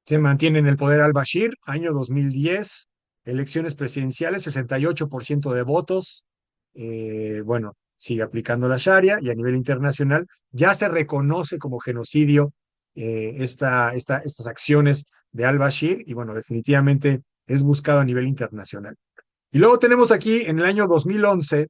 Se mantiene en el poder al-Bashir, año 2010, elecciones presidenciales, 68% de votos. Bueno, sigue aplicando la Sharia y a nivel internacional ya se reconoce como genocidio estas acciones de al-Bashir y bueno, definitivamente es buscado a nivel internacional. Y luego tenemos aquí en el año 2011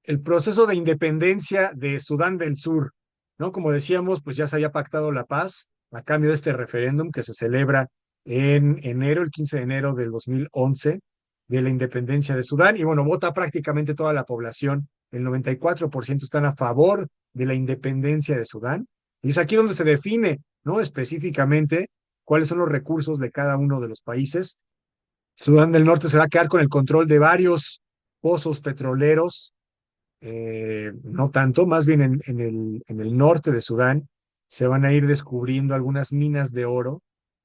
el proceso de independencia de Sudán del Sur, ¿no? Como decíamos, pues ya se había pactado la paz a cambio de este referéndum que se celebra en enero, el 15 de enero del 2011, de la independencia de Sudán. Y bueno, vota prácticamente toda la población, el 94% están a favor de la independencia de Sudán. Y es aquí donde se define, ¿no? Específicamente cuáles son los recursos de cada uno de los países. Sudán del Norte se va a quedar con el control de varios pozos petroleros no tanto, más bien en el norte de Sudán se van a ir descubriendo algunas minas de oro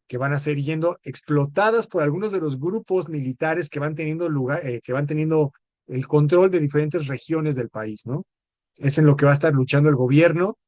que van a ser yendo explotadas por algunos de los grupos militares que van teniendo lugar, que van teniendo el control de diferentes regiones del país, ¿no? Es en lo que va a estar luchando el gobierno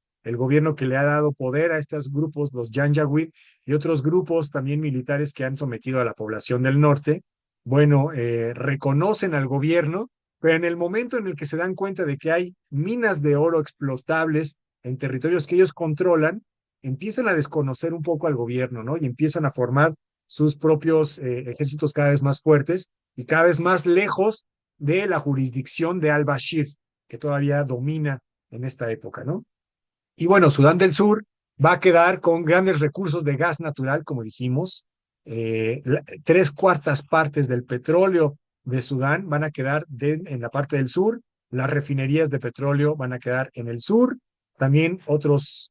que le ha dado poder a estos grupos, los Janjaweed, y otros grupos también militares que han sometido a la población del norte. Bueno, reconocen al gobierno, pero en el momento en el que se dan cuenta de que hay minas de oro explotables en territorios que ellos controlan, empiezan a desconocer un poco al gobierno, ¿no? Y empiezan a formar sus propios ejércitos cada vez más fuertes y cada vez más lejos de la jurisdicción de al-Bashir, que todavía domina en esta época, ¿no? Y bueno, Sudán del Sur va a quedar con grandes recursos de gas natural, como dijimos. Tres cuartas partes del petróleo de Sudán van a quedar en la parte del sur. Las refinerías de petróleo van a quedar en el sur. También otros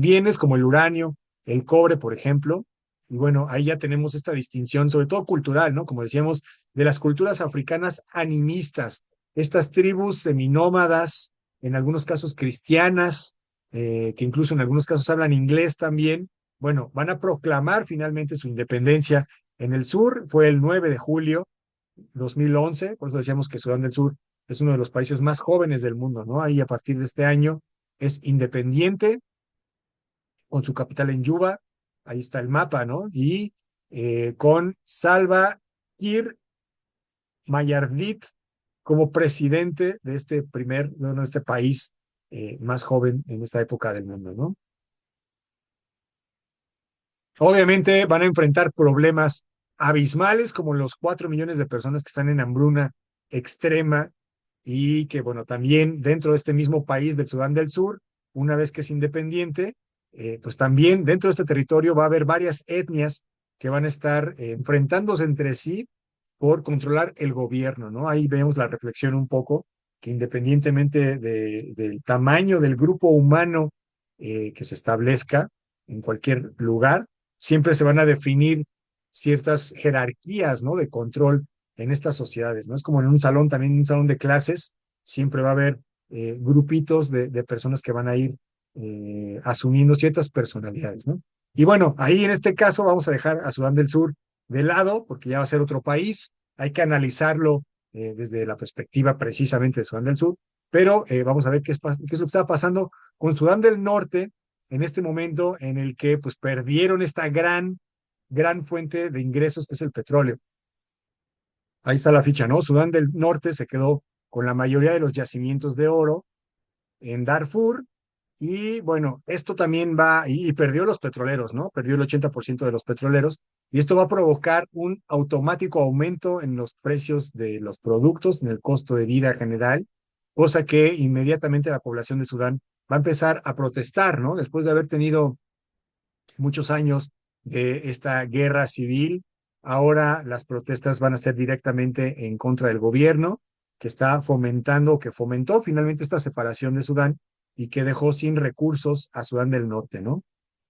bienes como el uranio, el cobre, por ejemplo. Y bueno, ahí ya tenemos esta distinción, sobre todo cultural, ¿no? Como decíamos, de las culturas africanas animistas, estas tribus seminómadas, en algunos casos cristianas, que incluso en algunos casos hablan inglés también. Bueno, van a proclamar finalmente su independencia en el sur. Fue el 9 de julio 2011, por eso decíamos que Sudán del Sur es uno de los países más jóvenes del mundo, ¿no? Ahí a partir de este año es independiente, con su capital en Yuba, ahí está el mapa, ¿no? Y con Salva Kiir Mayardit como presidente de este país más joven en esta época del mundo, ¿no? Obviamente van a enfrentar problemas abismales como los 4 millones de personas que están en hambruna extrema y que, bueno, también dentro de este mismo país del Sudán del Sur, una vez que es independiente, pues también dentro de este territorio va a haber varias etnias que van a estar enfrentándose entre sí por controlar el gobierno, ¿no? Ahí vemos la reflexión un poco, que independientemente del tamaño del grupo humano que se establezca en cualquier lugar, siempre se van a definir ciertas jerarquías, ¿no? De control en estas sociedades, ¿no? Es como en un salón, también en un salón de clases, siempre va a haber grupitos de personas que van a ir asumiendo ciertas personalidades, ¿no? Y bueno, ahí en este caso vamos a dejar a Sudán del Sur de lado, porque ya va a ser otro país, hay que analizarlo desde la perspectiva precisamente de Sudán del Sur, pero vamos a ver qué es lo que está pasando con Sudán del Norte en este momento en el que pues perdieron esta gran fuente de ingresos que es el petróleo. Ahí está la ficha, ¿no? Sudán del Norte se quedó con la mayoría de los yacimientos de oro en Darfur. Y bueno, esto también y perdió los petroleros, ¿no? Perdió el 80% de los petroleros. Y esto va a provocar un automático aumento en los precios de los productos, en el costo de vida general, cosa que inmediatamente la población de Sudán va a empezar a protestar, ¿no? Después de haber tenido muchos años de esta guerra civil, ahora las protestas van a ser directamente en contra del gobierno que está fomentando, que fomentó finalmente esta separación de Sudán y que dejó sin recursos a Sudán del Norte, ¿no?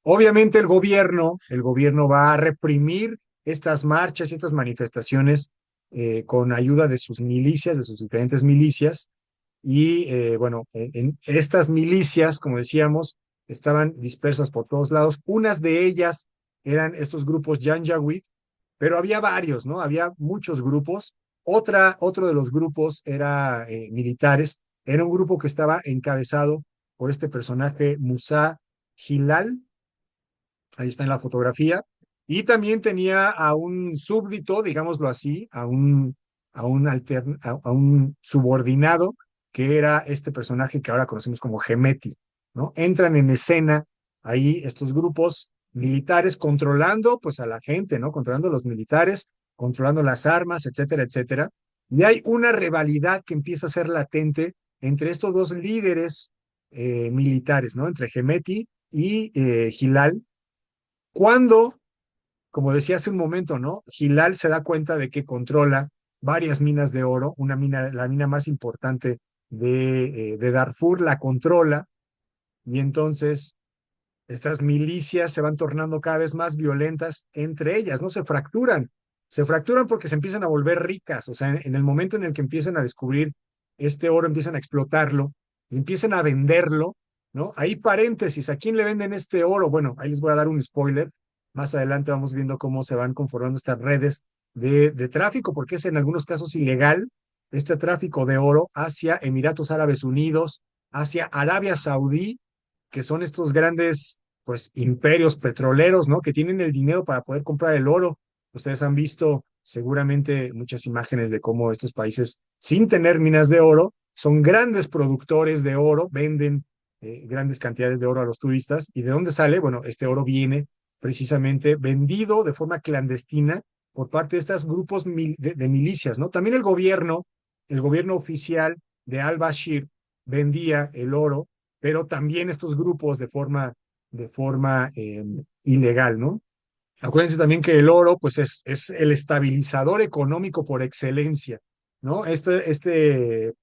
Obviamente el gobierno va a reprimir estas marchas y estas manifestaciones con ayuda de sus milicias, de sus diferentes milicias. Y bueno, en estas milicias, como decíamos, estaban dispersas por todos lados. Unas de ellas eran estos grupos Janjaweed, pero había varios, ¿no? Había muchos grupos. Otro de los grupos era militares. Era un grupo que estaba encabezado por este personaje Musa Hilal, ahí está en la fotografía, y también tenía a un súbdito, digámoslo así, a un subordinado, que era este personaje que ahora conocemos como Gemeti, ¿no? Entran en escena ahí estos grupos militares controlando pues a la gente, ¿no? Controlando a los militares, controlando las armas, etcétera, etcétera. Y hay una rivalidad que empieza a ser latente entre estos dos líderes militares, ¿no? Entre Gemeti y Hilal, cuando, como decía hace un momento, ¿no? Hilal se da cuenta de que controla varias minas de oro, una mina, la mina más importante de Darfur, la controla, y entonces estas milicias se van tornando cada vez más violentas entre ellas, ¿no? Se fracturan porque se empiezan a volver ricas, o sea, en el momento en el que empiezan a descubrir este oro, empiezan a explotarlo, y empiezan a venderlo, ¿no? Ahí paréntesis, ¿a quién le venden este oro? Bueno, ahí les voy a dar un spoiler, más adelante vamos viendo cómo se van conformando estas redes de tráfico, porque es en algunos casos ilegal este tráfico de oro hacia Emiratos Árabes Unidos, hacia Arabia Saudí, que son estos grandes, pues, imperios petroleros, ¿no? Que tienen el dinero para poder comprar el oro. Ustedes han visto seguramente muchas imágenes de cómo estos países, sin tener minas de oro, son grandes productores de oro, venden grandes cantidades de oro a los turistas. ¿Y de dónde sale? Bueno, este oro viene precisamente vendido de forma clandestina por parte de estos grupos de milicias, ¿no? También el gobierno oficial de al-Bashir vendía el oro, pero también estos grupos de forma ilegal, ¿no? Acuérdense también que el oro, pues es el estabilizador económico por excelencia, ¿no?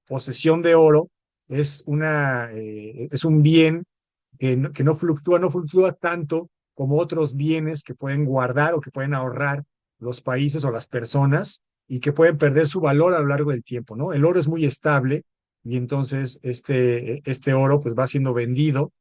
Posesión de oro es un bien que no fluctúa tanto como otros bienes que pueden guardar o que pueden ahorrar los países o las personas y que pueden perder su valor a lo largo del tiempo, ¿no? El oro es muy estable y entonces este oro pues va siendo vendido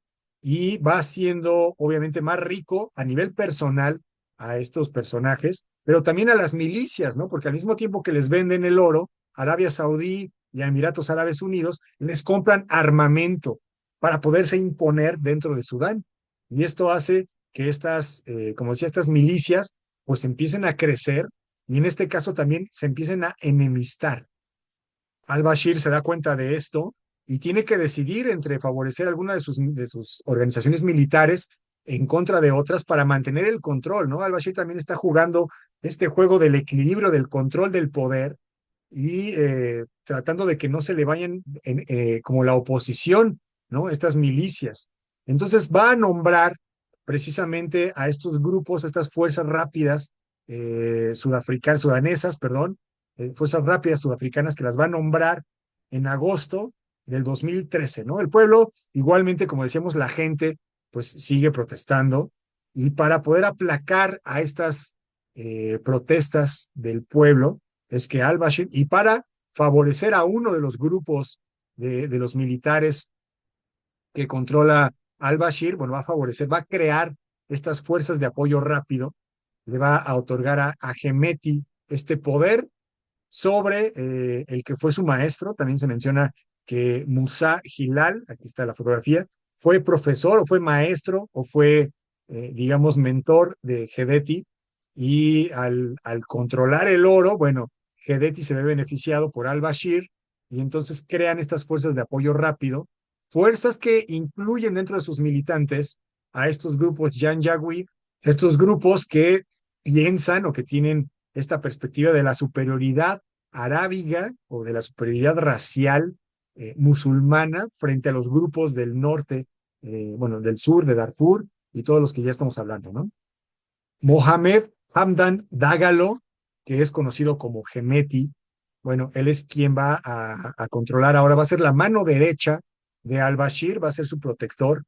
y va siendo obviamente más rico a nivel personal a estos personajes, pero también a las milicias, ¿no? Porque al mismo tiempo que les venden el oro, Arabia Saudí y a Emiratos Árabes Unidos les compran armamento para poderse imponer dentro de Sudán. Y esto hace que como decía, estas milicias pues empiecen a crecer y en este caso también se empiecen a enemistar. Al-Bashir se da cuenta de esto y tiene que decidir entre favorecer alguna de sus organizaciones militares en contra de otras para mantener el control, ¿no? Al-Bashir también está jugando este juego del equilibrio, del control del poder y tratando de que no se le vayan como la oposición, ¿no? Estas milicias. Entonces va a nombrar precisamente a estos grupos, a estas fuerzas rápidas sudanesas, perdón, fuerzas rápidas sudafricanas que las va a nombrar en agosto del 2013, ¿no? El pueblo, igualmente, como decíamos, la gente, pues sigue protestando y para poder aplacar a estas protestas del pueblo, es que al-Bashir, y para favorecer a uno de los grupos de los militares que controla al-Bashir, bueno, va a favorecer, va a crear estas fuerzas de apoyo rápido, le va a otorgar a Gemeti este poder sobre el que fue su maestro. También se menciona que Musa Hilal, aquí está la fotografía, fue profesor o fue maestro o fue, digamos, mentor de Gedeti. Y al controlar el oro, bueno, Gedeti se ve beneficiado por al-Bashir y entonces crean estas fuerzas de apoyo rápido, fuerzas que incluyen dentro de sus militantes a estos grupos Janjaweed, estos grupos que piensan o que tienen esta perspectiva de la superioridad arábiga o de la superioridad racial musulmana frente a los grupos del norte, bueno, del sur, de Darfur y todos los que ya estamos hablando, ¿no? Mohamed Hamdan Dagalo, que es conocido como Gemeti, bueno, él es quien va a controlar ahora, va a ser la mano derecha de al-Bashir, va a ser su protector,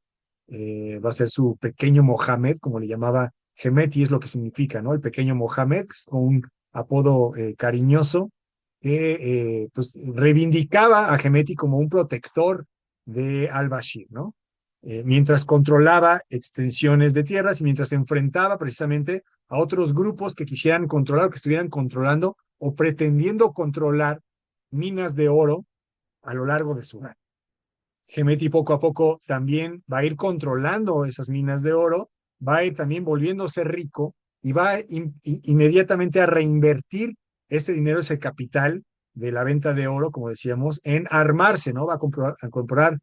va a ser su pequeño Mohamed, como le llamaba Gemeti, es lo que significa, ¿no? El pequeño Mohamed, con un apodo cariñoso, que pues reivindicaba a Gemeti como un protector de al-Bashir, ¿no? mientras controlaba extensiones de tierras y mientras se enfrentaba precisamente a otros grupos que quisieran controlar o que estuvieran controlando o pretendiendo controlar minas de oro a lo largo de Sudán. Hemeti poco a poco también va a ir controlando esas minas de oro, va a ir también volviéndose rico y va inmediatamente a reinvertir ese dinero, ese capital de la venta de oro, como decíamos, en armarse, ¿no? Va a comprar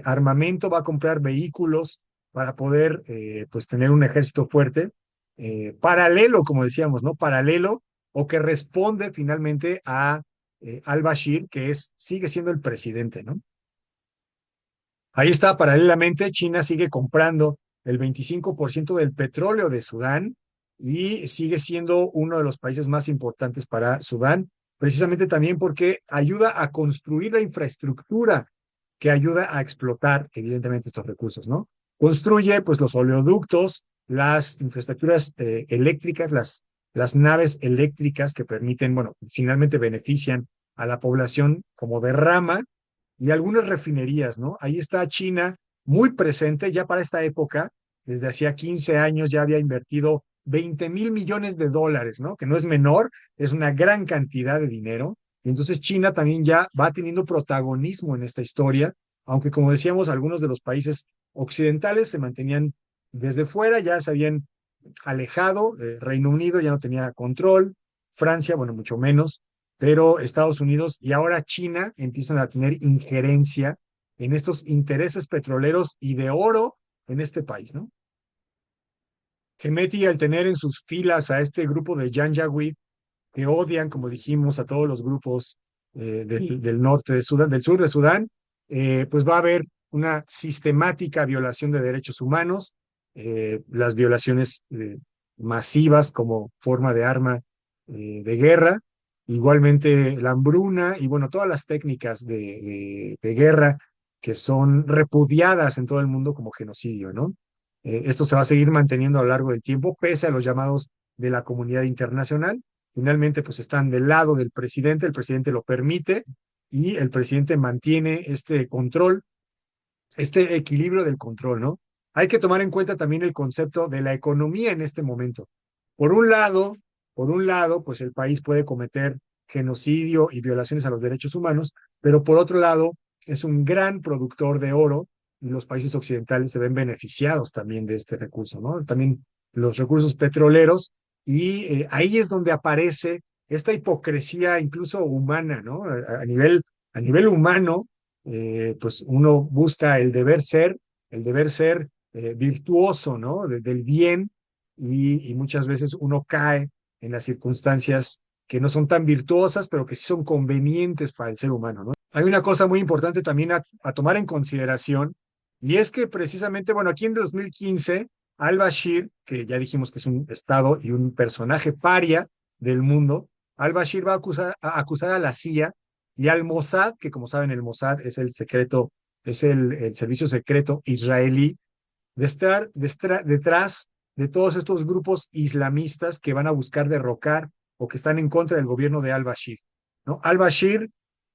armamento, va a comprar vehículos para poder pues tener un ejército fuerte, paralelo, como decíamos, ¿no? Paralelo o que responde finalmente a al-Bashir, que sigue siendo el presidente, ¿no? Ahí está, paralelamente, China sigue comprando el 25% del petróleo de Sudán y sigue siendo uno de los países más importantes para Sudán, precisamente también porque ayuda a construir la infraestructura que ayuda a explotar, evidentemente, estos recursos, ¿no? Construye, pues, los oleoductos, las infraestructuras eléctricas, las naves eléctricas que permiten, bueno, finalmente benefician a la población como derrama y algunas refinerías, ¿no? Ahí está China muy presente ya para esta época, desde hacía 15 años ya había invertido 20.000 millones de dólares, ¿no? Que no es menor, es una gran cantidad de dinero. Y entonces China también ya va teniendo protagonismo en esta historia, aunque como decíamos, algunos de los países occidentales se mantenían desde fuera, ya se habían alejado, Reino Unido ya no tenía control, Francia, bueno, mucho menos, pero Estados Unidos y ahora China empiezan a tener injerencia en estos intereses petroleros y de oro en este país, ¿no? Hemeti, al tener en sus filas a este grupo de Janjaweed, que odian, como dijimos, a todos los grupos del norte de Sudán, del sur de Sudán, pues va a haber una sistemática violación de derechos humanos, las violaciones masivas como forma de arma de guerra, igualmente la hambruna y bueno, todas las técnicas de guerra que son repudiadas en todo el mundo como genocidio, ¿no? Esto se va a seguir manteniendo a lo largo del tiempo, pese a los llamados de la comunidad internacional. Finalmente, pues están del lado del presidente, el presidente lo permite y el presidente mantiene este control, este equilibrio del control, ¿no? Hay que tomar en cuenta también el concepto de la economía en este momento. Por un lado, por un lado, pues el país puede cometer genocidio y violaciones a los derechos humanos, pero por otro lado, es un gran productor de oro y los países occidentales se ven beneficiados también de este recurso, ¿no? También los recursos petroleros y ahí es donde aparece esta hipocresía incluso humana, ¿no? A nivel humano, pues uno busca el deber ser virtuoso, ¿no? Del bien y muchas veces uno cae en las circunstancias que no son tan virtuosas, pero que sí son convenientes para el ser humano, ¿no? Hay una cosa muy importante también a tomar en consideración, y es que precisamente, bueno, aquí en 2015, al-Bashir, que ya dijimos que es un estado y un personaje paria del mundo, al-Bashir va a acusar a la CIA y al Mossad, que como saben, el Mossad es el secreto, es el servicio secreto israelí, de estar detrás de todos estos grupos islamistas que van a buscar derrocar o que están en contra del gobierno de al-Bashir, ¿no? Al-Bashir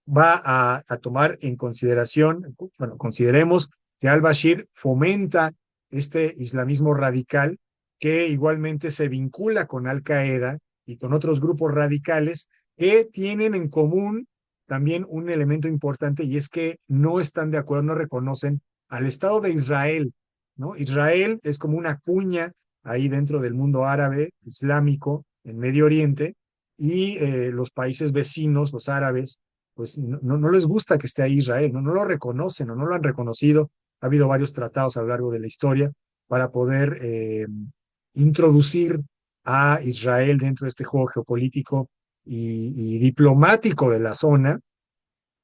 va a tomar en consideración, bueno, consideremos que al-Bashir fomenta este islamismo radical que igualmente se vincula con Al-Qaeda y con otros grupos radicales que tienen en común también un elemento importante y es que no están de acuerdo, no reconocen al Estado de Israel, ¿no? Israel es como una cuña ahí dentro del mundo árabe, islámico, en Medio Oriente, y los países vecinos, los árabes, pues no les gusta que esté ahí Israel, no lo reconocen o no lo han reconocido. Ha habido varios tratados a lo largo de la historia para poder introducir a Israel dentro de este juego geopolítico y diplomático de la zona,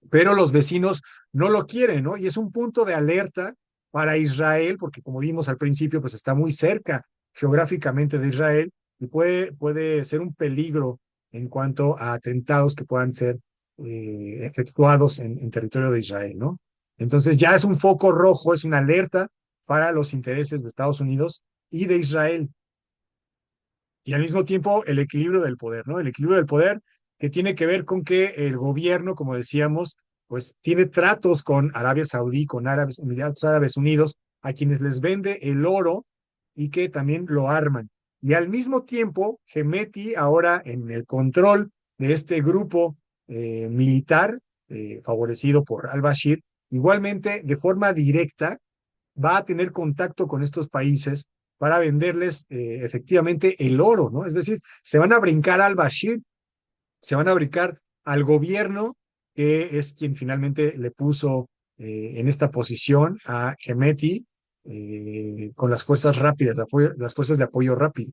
pero los vecinos no lo quieren, ¿no? Y es un punto de alerta para Israel, porque como vimos al principio, pues está muy cerca geográficamente de Israel y puede ser un peligro en cuanto a atentados que puedan ser efectuados en territorio de Israel, ¿no? Entonces ya es un foco rojo, es una alerta para los intereses de Estados Unidos y de Israel y al mismo tiempo el equilibrio del poder, ¿no? El equilibrio del poder que tiene que ver con que el gobierno, como decíamos, pues tiene tratos con Arabia Saudí, con Emiratos Árabes Unidos, a quienes les vende el oro y que también lo arman. Y al mismo tiempo, Hemeti, ahora en el control de este grupo militar, favorecido por al-Bashir, igualmente de forma directa va a tener contacto con estos países para venderles efectivamente el oro, ¿no? Es decir, se van a brincar al Bashir, se van a brincar al gobierno, que es quien finalmente le puso en esta posición a Hemeti con las fuerzas rápidas, las fuerzas de apoyo rápido.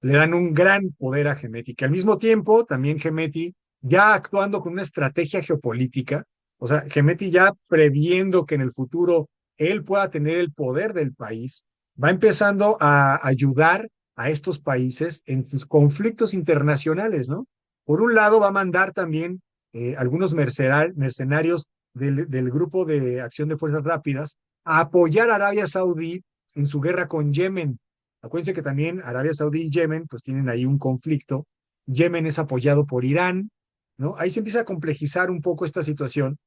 Le dan un gran poder a Hemeti, que al mismo tiempo también Hemeti, ya actuando con una estrategia geopolítica, o sea, Hemeti ya previendo que en el futuro él pueda tener el poder del país, va empezando a ayudar a estos países en sus conflictos internacionales, ¿no? Por un lado, va a mandar también algunos mercenarios del Grupo de Acción de Fuerzas Rápidas a apoyar a Arabia Saudí en su guerra con Yemen. Acuérdense que también Arabia Saudí y Yemen pues tienen ahí un conflicto. Yemen es apoyado por Irán, ¿no? Ahí se empieza a complejizar un poco esta situación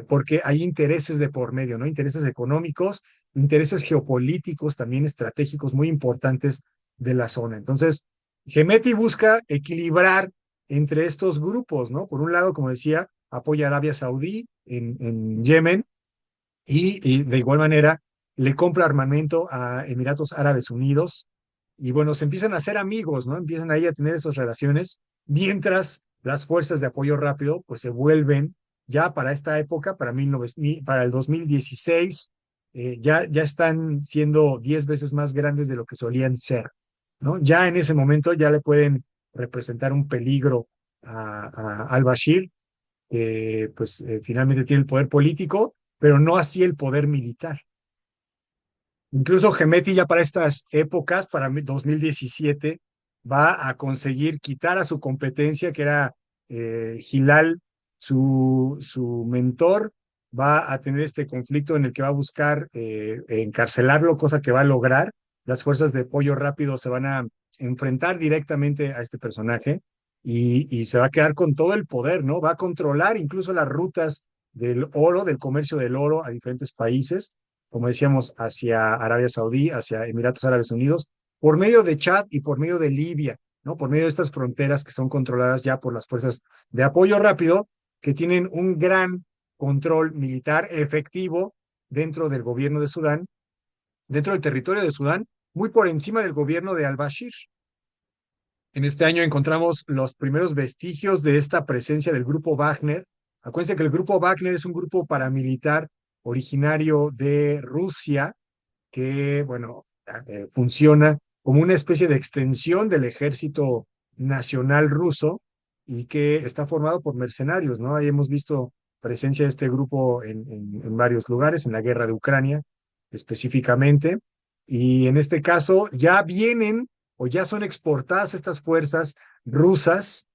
porque hay intereses de por medio, ¿no? Intereses económicos, intereses geopolíticos también estratégicos muy importantes de la zona. Entonces, Hemeti busca equilibrar entre estos grupos, ¿no? Por un lado, como decía, apoya a Arabia Saudí en Yemen y de igual manera le compra armamento a Emiratos Árabes Unidos y bueno, se empiezan a hacer amigos, ¿no? Empiezan ahí a tener esas relaciones, mientras las fuerzas de apoyo rápido pues se vuelven ya para esta época, para el 2016, ya están siendo 10 veces más grandes de lo que solían ser, ¿no? Ya en ese momento ya le pueden representar un peligro al-Bashir, que pues finalmente tiene el poder político, pero no así el poder militar. Incluso Gemeti ya para estas épocas, para 2017, va a conseguir quitar a su competencia, que era Hilal, su mentor, va a tener este conflicto en el que va a buscar encarcelarlo, cosa que va a lograr. Las fuerzas de apoyo rápido se van a enfrentar directamente a este personaje y se va a quedar con todo el poder, ¿no? Va a controlar incluso las rutas del oro, del comercio del oro a diferentes países, como decíamos, hacia Arabia Saudí, hacia Emiratos Árabes Unidos, por medio de Chad y por medio de Libia, ¿no? Por medio de estas fronteras que son controladas ya por las fuerzas de apoyo rápido, que tienen un gran control militar efectivo dentro del gobierno de Sudán, dentro del territorio de Sudán, muy por encima del gobierno de al-Bashir. En este año encontramos los primeros vestigios de esta presencia del grupo Wagner. Acuérdense que el grupo Wagner es un grupo paramilitar originario de Rusia que, bueno, funciona como una especie de extensión del ejército nacional ruso y que está formado por mercenarios, ¿no? Ahí hemos visto presencia de este grupo en varios lugares, en la guerra de Ucrania específicamente, y en este caso ya vienen o ya son exportadas estas fuerzas rusas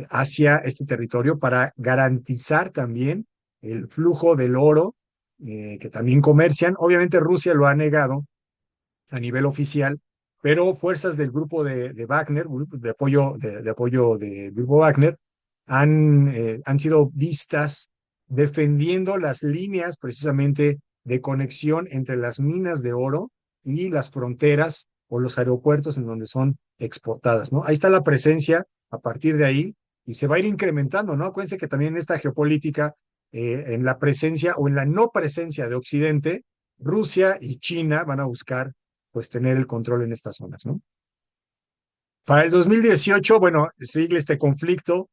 hacia este territorio para garantizar también el flujo del oro que también comercian. Obviamente Rusia lo ha negado a nivel oficial, pero fuerzas del grupo de Wagner, de apoyo del grupo Wagner, han sido vistas defendiendo las líneas precisamente de conexión entre las minas de oro y las fronteras o los aeropuertos en donde son exportadas, ¿no? Ahí está la presencia a partir de ahí y se va a ir incrementando, ¿no? Acuérdense que también esta geopolítica, en la presencia o en la no presencia de Occidente, Rusia y China van a buscar pues tener el control en estas zonas, ¿no? Para el 2018, bueno, sigue este conflicto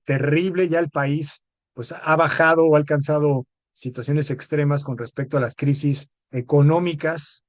terrible, ya el país pues ha bajado o ha alcanzado situaciones extremas con respecto a las crisis económicas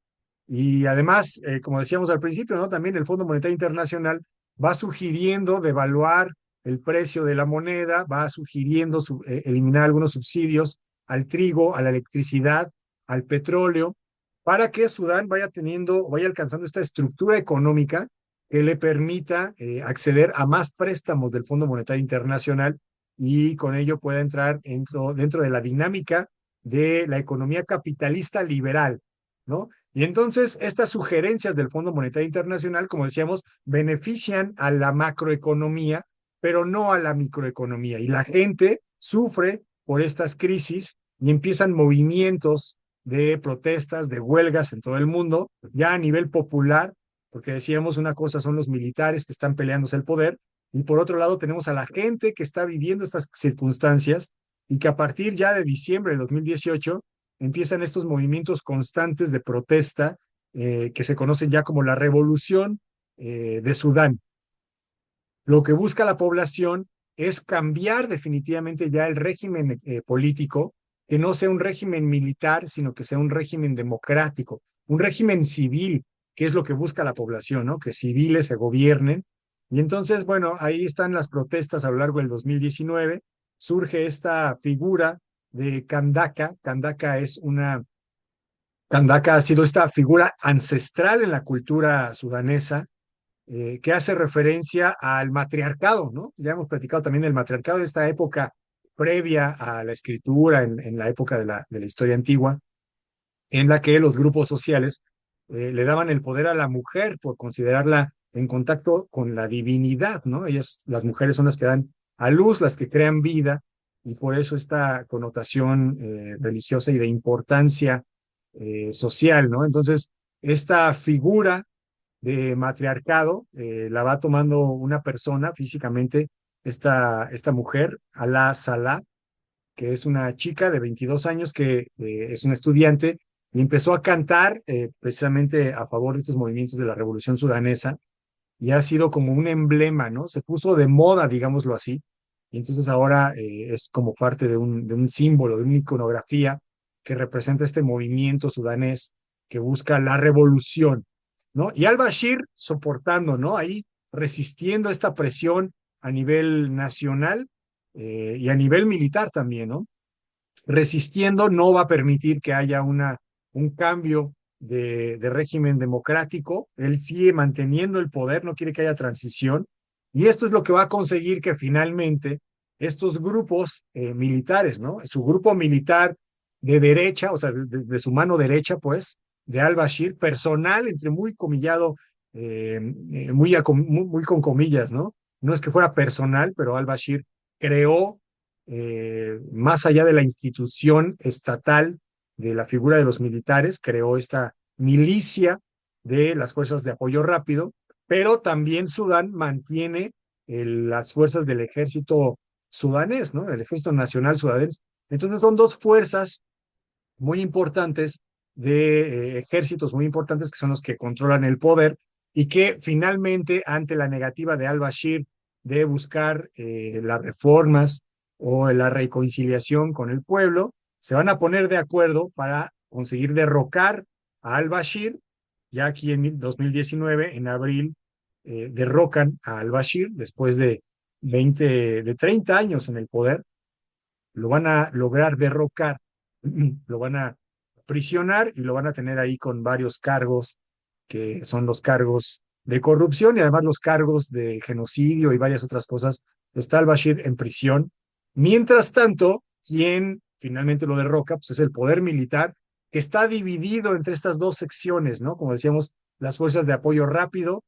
y además, como decíamos al principio, ¿no? También el Fondo Monetario Internacional va sugiriendo devaluar el precio de la moneda, va sugiriendo eliminar algunos subsidios al trigo, a la electricidad, al petróleo, para que Sudán vaya teniendo, vaya alcanzando esta estructura económica que le permita acceder a más préstamos del Fondo Monetario Internacional y con ello pueda entrar dentro de la dinámica de la economía capitalista liberal, ¿no? Y entonces estas sugerencias del Fondo Monetario Internacional, como decíamos, benefician a la macroeconomía, pero no a la microeconomía. Y la gente sufre por estas crisis y empiezan movimientos de protestas, de huelgas en todo el mundo, ya a nivel popular, porque decíamos una cosa son los militares que están peleándose el poder, y por otro lado tenemos a la gente que está viviendo estas circunstancias y que a partir ya de diciembre de 2018 empiezan estos movimientos constantes de protesta que se conocen ya como la Revolución de Sudán. Lo que busca la población es cambiar definitivamente ya el régimen político, que no sea un régimen militar, sino que sea un régimen democrático, un régimen civil, que es lo que busca la población, ¿no? Que civiles se gobiernen. Y entonces, bueno, ahí están las protestas a lo largo del 2019. Surge esta figura de Kandaka. Kandaka ha sido esta figura ancestral en la cultura sudanesa que hace referencia al matriarcado, ¿no? Ya hemos platicado también del matriarcado de esta época previa a la escritura, en la época de la historia antigua, en la que los grupos sociales le daban el poder a la mujer por considerarla en contacto con la divinidad, ¿no? Ellas, las mujeres son las que dan a luz, las que crean vida, y por eso esta connotación religiosa y de importancia social, ¿no? Entonces, esta figura de matriarcado, la va tomando una persona físicamente, esta mujer, Alaa Salah, que es una chica de 22 años que es una estudiante y empezó a cantar precisamente a favor de estos movimientos de la revolución sudanesa y ha sido como un emblema, ¿no? Se puso de moda, digámoslo así, y entonces ahora es como parte de un símbolo, de una iconografía que representa este movimiento sudanés que busca la revolución, ¿no? Y al-Bashir soportando, ¿no? Ahí resistiendo esta presión a nivel nacional y a nivel militar también, ¿no? Resistiendo no va a permitir que haya un cambio de régimen democrático. Él sigue manteniendo el poder, no quiere que haya transición. Y esto es lo que va a conseguir que finalmente estos grupos militares, ¿no? Su grupo militar de derecha, o sea, de su mano derecha, pues, de al-Bashir, personal, entre muy comillado, muy con comillas, ¿no? No es que fuera personal, pero al-Bashir creó más allá de la institución estatal de la figura de los militares, creó esta milicia de las fuerzas de apoyo rápido, pero también Sudán mantiene las fuerzas del ejército sudanés, ¿no? El ejército nacional sudanés. Entonces son dos fuerzas muy importantes de ejércitos muy importantes que son los que controlan el poder y que finalmente ante la negativa de al-Bashir de buscar las reformas o la reconciliación con el pueblo, se van a poner de acuerdo para conseguir derrocar a al-Bashir. Ya aquí en 2019, en abril, derrocan a al-Bashir después de 30 años en el poder, lo van a lograr derrocar, lo van a prisionar y lo van a tener ahí con varios cargos, que son los cargos de corrupción y además los cargos de genocidio y varias otras cosas. Está al-Bashir en prisión. Mientras tanto, quien finalmente lo derroca, pues es el poder militar, que está dividido entre estas dos secciones, ¿no? Como decíamos, las fuerzas de apoyo rápido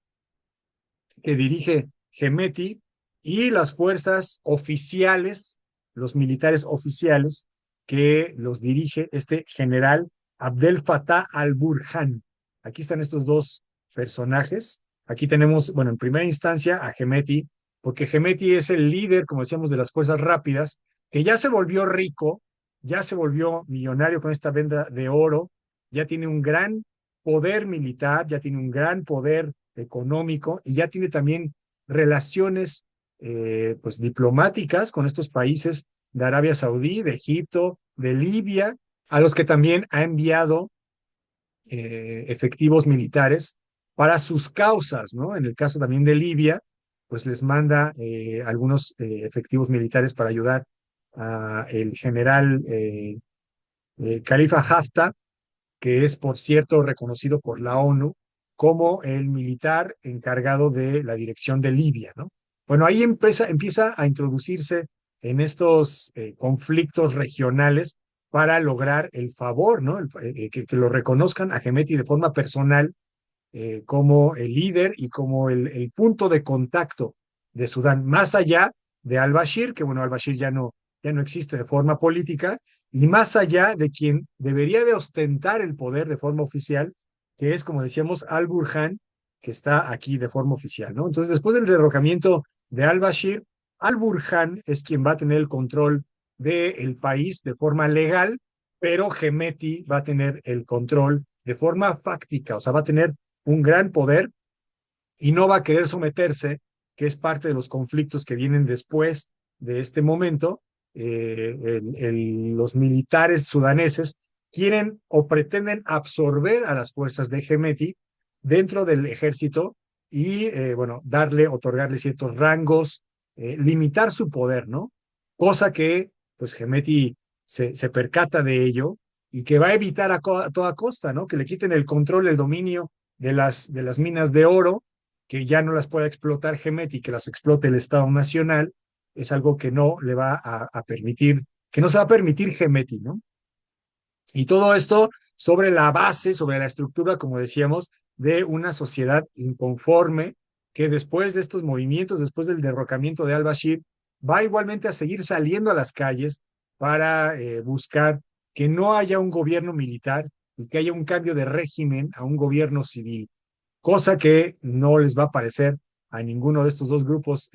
que dirige Gemeti y las fuerzas oficiales, los militares oficiales que los dirige este general Abdel Fattah al-Burhan. Aquí están estos dos personajes. Aquí tenemos, bueno, en primera instancia a Gemeti, porque Gemeti es el líder, como decíamos, de las fuerzas rápidas, que ya se volvió rico, ya se volvió millonario con esta venda de oro, ya tiene un gran poder militar, ya tiene un gran poder económico y ya tiene también relaciones pues diplomáticas con estos países de Arabia Saudí, de Egipto, de Libia, a los que también ha enviado efectivos militares para sus causas, ¿no? En el caso también de Libia, pues les manda algunos efectivos militares para ayudar a el general Khalifa Haftar, que es, por cierto, reconocido por la ONU como el militar encargado de la dirección de Libia, ¿no? Bueno, ahí empieza a introducirse en estos conflictos regionales para lograr el favor, ¿no? Que lo reconozcan a Gemeti de forma personal como el líder y como el punto de contacto de Sudán, más allá de al-Bashir, que bueno, al-Bashir ya no existe de forma política, y más allá de quien debería de ostentar el poder de forma oficial, que es, como decíamos, al-Burhan, que está aquí de forma oficial, ¿no? Entonces, después del derrocamiento de al-Bashir, al-Burhan es quien va a tener el control del país de forma legal, pero Hemeti va a tener el control de forma fáctica, o sea, va a tener un gran poder y no va a querer someterse, que es parte de los conflictos que vienen después de este momento. Los militares sudaneses quieren o pretenden absorber a las fuerzas de Hemeti dentro del ejército y, bueno, otorgarle ciertos rangos, limitar su poder, ¿no? Cosa que, pues, Hemeti se percata de ello y que va a evitar a toda costa, ¿no? Que le quiten el control, el dominio de las minas de oro, que ya no las pueda explotar Hemeti y que las explote el Estado Nacional, es algo que no le va a permitir, que no se va a permitir Hemeti, ¿no? Y todo esto sobre la base, sobre la estructura, como decíamos, de una sociedad inconforme que después de estos movimientos, después del derrocamiento de al-Bashir, va igualmente a seguir saliendo a las calles para buscar que no haya un gobierno militar y que haya un cambio de régimen a un gobierno civil, cosa que no les va a parecer a ninguno de estos dos grupos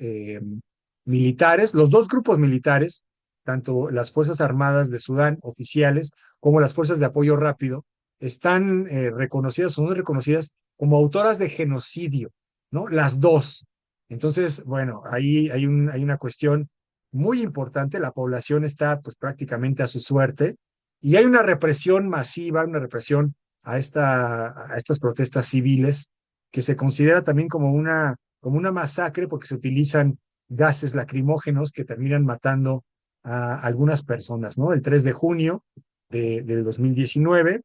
militares. Los dos grupos militares, tanto las Fuerzas Armadas de Sudán oficiales como las Fuerzas de Apoyo Rápido, están reconocidas, son reconocidas como autoras de genocidio, ¿no? Las dos. Entonces, bueno, ahí hay una cuestión muy importante, la población está pues prácticamente a su suerte y hay una represión masiva, una represión a estas protestas civiles que se considera también como una masacre porque se utilizan gases lacrimógenos que terminan matando a algunas personas, ¿no? El 3 de junio del 2019,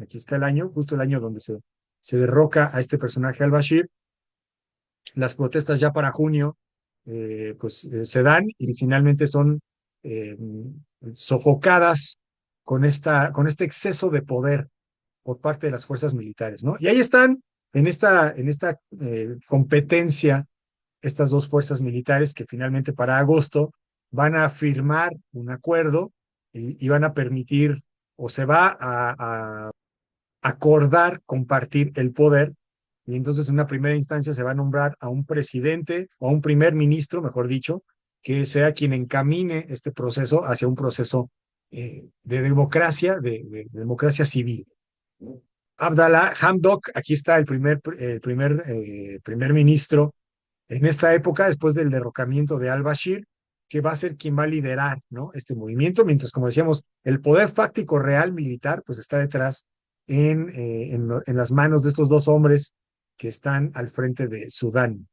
aquí está el año, justo el año donde se derroca a este personaje al-Bashir. Las protestas ya para junio se dan y finalmente son eh, sofocadas con este exceso de poder por parte de las fuerzas militares, ¿no? Y ahí están en esta competencia estas dos fuerzas militares que finalmente para agosto van a firmar un acuerdo y van a permitir o se va a acordar compartir el poder y entonces en una primera instancia se va a nombrar a un presidente o a un primer ministro, mejor dicho, que sea quien encamine este proceso hacia un proceso de democracia, de democracia civil. Abdallah Hamdok, aquí está primer ministro en esta época, después del derrocamiento de al-Bashir, que va a ser quien va a liderar, ¿no? Este movimiento, mientras, como decíamos, el poder fáctico real militar, pues está detrás en las manos de estos dos hombres que están al frente de Sudán.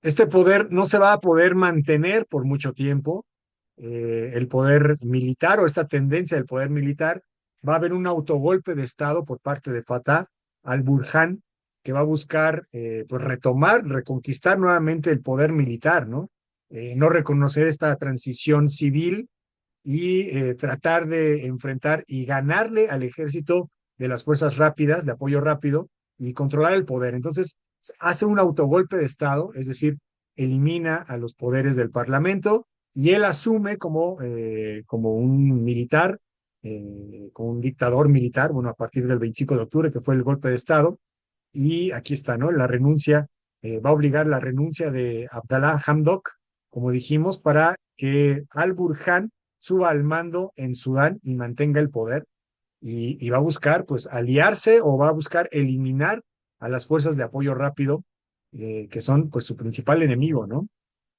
Este poder no se va a poder mantener por mucho tiempo, el poder militar o esta tendencia del poder militar. Va a haber un autogolpe de Estado por parte de Fatah al-Burhan, que va a buscar pues retomar, reconquistar nuevamente el poder militar, ¿no? No reconocer esta transición civil y tratar de enfrentar y ganarle al ejército de las fuerzas rápidas, de apoyo rápido, y controlar el poder. Entonces, hace un autogolpe de Estado, es decir, elimina a los poderes del Parlamento y él asume como un militar, como un dictador militar, bueno, a partir del 25 de octubre, que fue el golpe de Estado, y aquí está, ¿no? La renuncia, va a obligar la renuncia de Abdallah Hamdok, como dijimos, para que al-Burhan suba al mando en Sudán y mantenga el poder y va a buscar, pues, aliarse o va a buscar eliminar a las fuerzas de apoyo rápido, que son, pues, su principal enemigo, ¿no?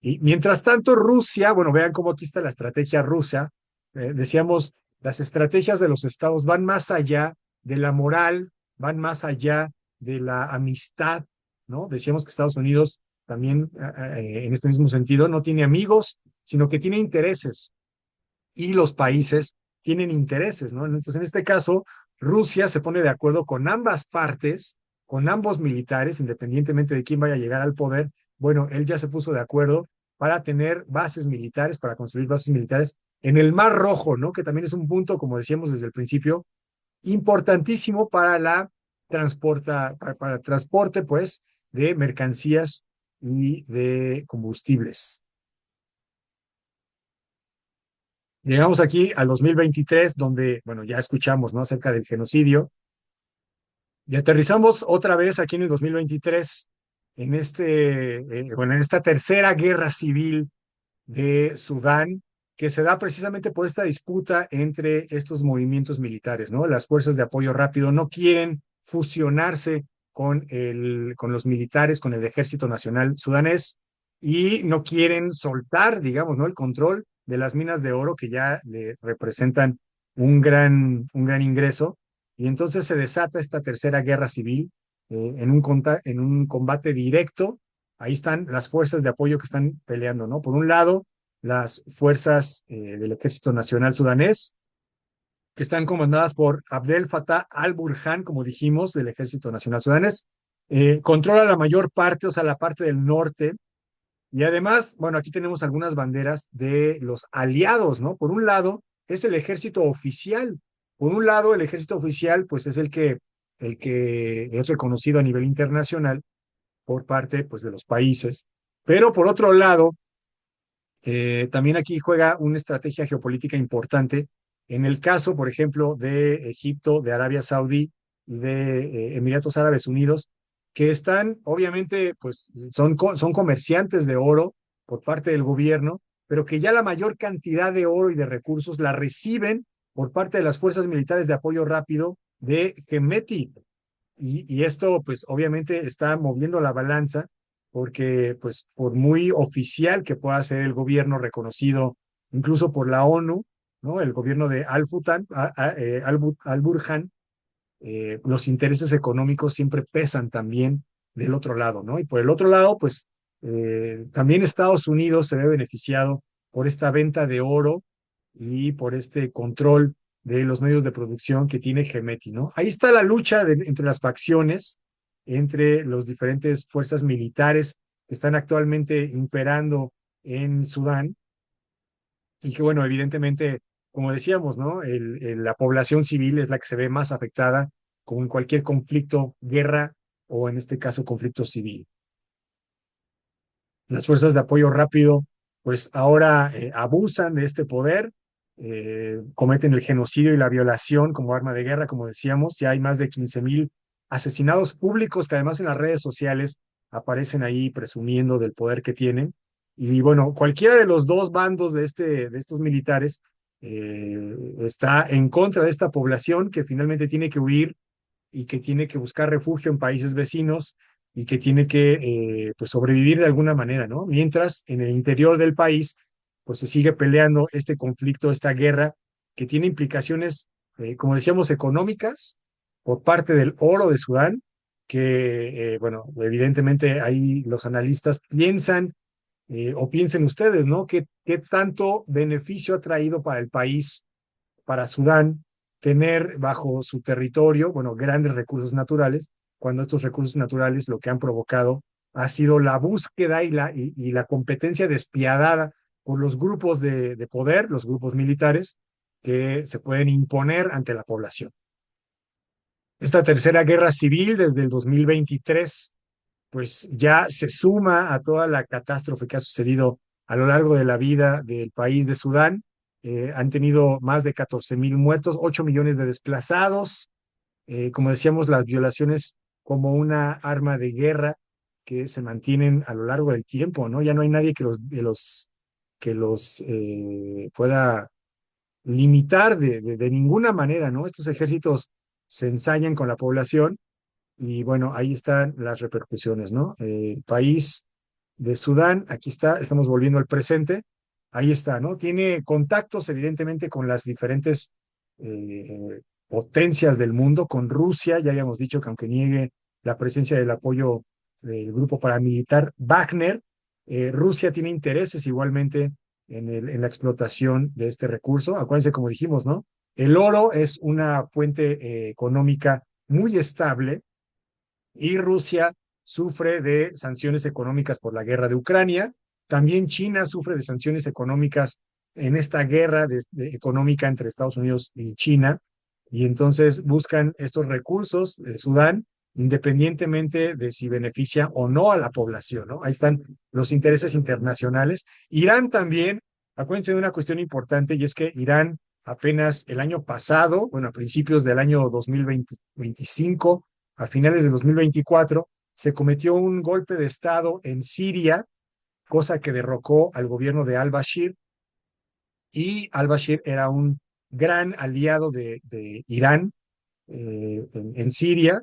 Y mientras tanto, Rusia, bueno, vean cómo aquí está la estrategia rusa. Decíamos, las estrategias de los estados van más allá de la moral, van más allá de la amistad, ¿no? Decíamos que Estados Unidos también, en este mismo sentido, no tiene amigos, sino que tiene intereses y los países tienen intereses, ¿no? Entonces, en este caso, Rusia se pone de acuerdo con ambas partes, con ambos militares, independientemente de quién vaya a llegar al poder. Bueno, él ya se puso de acuerdo para tener bases militares, para construir bases militares en el Mar Rojo, ¿no? Que también es un punto, como decíamos desde el principio, importantísimo para para el transporte, pues, de mercancías y de combustibles. Llegamos aquí al 2023, donde, bueno, ya escuchamos, ¿no? Acerca del genocidio. Y aterrizamos otra vez aquí en el 2023, en esta tercera guerra civil de Sudán, que se da precisamente por esta disputa entre estos movimientos militares, ¿no? Las fuerzas de apoyo rápido no quieren fusionarse con los militares, con el Ejército Nacional Sudanés, y no quieren soltar, digamos, ¿no? El control de las minas de oro que ya le representan un gran ingreso. Y entonces se desata esta tercera guerra civil en un combate directo. Ahí están las fuerzas de apoyo que están peleando, ¿no? Por un lado, las fuerzas del Ejército Nacional Sudanés, que están comandadas por Abdel Fattah al-Burhan, como dijimos, del Ejército Nacional Sudanés. Controla la mayor parte, o sea, la parte del norte. Y además, bueno, aquí tenemos algunas banderas de los aliados, ¿no? Por un lado, es el ejército oficial. Por un lado, el ejército oficial, pues es el que es reconocido a nivel internacional por parte, pues, de los países. Pero por otro lado, también aquí juega una estrategia geopolítica importante. En el caso, por ejemplo, de Egipto, de Arabia Saudí y de Emiratos Árabes Unidos, que están, obviamente, pues son comerciantes de oro por parte del gobierno, pero que ya la mayor cantidad de oro y de recursos la reciben por parte de las fuerzas militares de apoyo rápido de Hemeti. Y esto, pues, obviamente está moviendo la balanza porque, pues, por muy oficial que pueda ser el gobierno reconocido, incluso por la ONU, ¿no? El gobierno de Al-Burhan, los intereses económicos siempre pesan también del otro lado, ¿no? Y por el otro lado, pues, también Estados Unidos se ve beneficiado por esta venta de oro y por este control de los medios de producción que tiene Gemeti, ¿no? Ahí está la lucha entre las facciones, entre las diferentes fuerzas militares que están actualmente imperando en Sudán y que, bueno, evidentemente, como decíamos, ¿no? La población civil es la que se ve más afectada, como en cualquier conflicto, guerra o en este caso conflicto civil. Las fuerzas de apoyo rápido, pues ahora abusan de este poder, cometen el genocidio y la violación como arma de guerra, como decíamos. Ya hay más de 15,000 asesinados públicos que además en las redes sociales aparecen ahí presumiendo del poder que tienen. Y bueno, cualquiera de los dos bandos de estos militares está en contra de esta población que finalmente tiene que huir y que tiene que buscar refugio en países vecinos y que tiene que pues sobrevivir de alguna manera, ¿no? Mientras en el interior del país pues se sigue peleando este conflicto, esta guerra que tiene implicaciones, como decíamos, económicas por parte del oro de Sudán, que, bueno, evidentemente ahí los analistas piensan, o piensen ustedes, ¿no? ¿Qué tanto beneficio ha traído para el país, para Sudán, tener bajo su territorio, bueno, grandes recursos naturales, cuando estos recursos naturales lo que han provocado ha sido la búsqueda y la competencia despiadada por los grupos de poder, los grupos militares, que se pueden imponer ante la población? Esta tercera guerra civil desde el 2023 pues ya se suma a toda la catástrofe que ha sucedido a lo largo de la vida del país de Sudán. Han tenido más de 14,000 muertos, 8 millones de desplazados. Como decíamos, las violaciones como una arma de guerra que se mantienen a lo largo del tiempo, ¿no? Ya no hay nadie que los pueda limitar de ninguna manera, ¿no? Estos ejércitos se ensañan con la población y bueno, ahí están las repercusiones, ¿no? El país de Sudán, aquí está, estamos volviendo al presente, ahí está, ¿no? Tiene contactos evidentemente con las diferentes potencias del mundo, con Rusia, ya habíamos dicho que aunque niegue la presencia del apoyo del grupo paramilitar Wagner, Rusia tiene intereses igualmente en la explotación de este recurso. Acuérdense, como dijimos, ¿no? El oro es una fuente económica muy estable y Rusia sufre de sanciones económicas por la guerra de Ucrania. También China sufre de sanciones económicas en esta guerra económica entre Estados Unidos y China. Y entonces buscan estos recursos de Sudán independientemente de si beneficia o no a la población, ¿no? Ahí están los intereses internacionales. Irán también Acuérdense de una cuestión importante y es que Irán apenas el año pasado, bueno, a principios del año 2025, a finales de 2024, se cometió un golpe de Estado en Siria, cosa que derrocó al gobierno de al-Bashir, y al-Bashir era un gran aliado de Irán en Siria.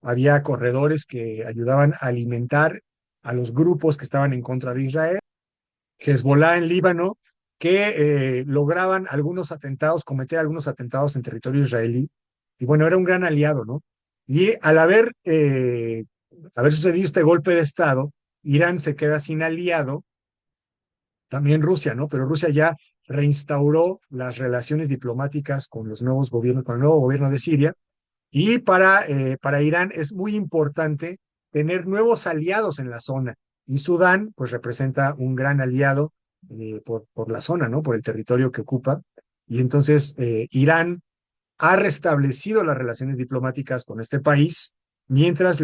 Había corredores que ayudaban a alimentar a los grupos que estaban en contra de Israel. Hezbollah en Líbano, que lograban algunos atentados, cometer algunos atentados en territorio israelí. Y bueno, era un gran aliado, ¿no? Y al haber sucedido este golpe de Estado, Irán se queda sin aliado, también Rusia, ¿no? Pero Rusia ya reinstauró las relaciones diplomáticas con los nuevos gobiernos, con el nuevo gobierno de Siria, y para Irán es muy importante tener nuevos aliados en la zona. Y Sudán, pues representa un gran aliado por la zona, ¿no? Por el territorio que ocupa. Y entonces Irán ha restablecido las relaciones diplomáticas con este país, mientras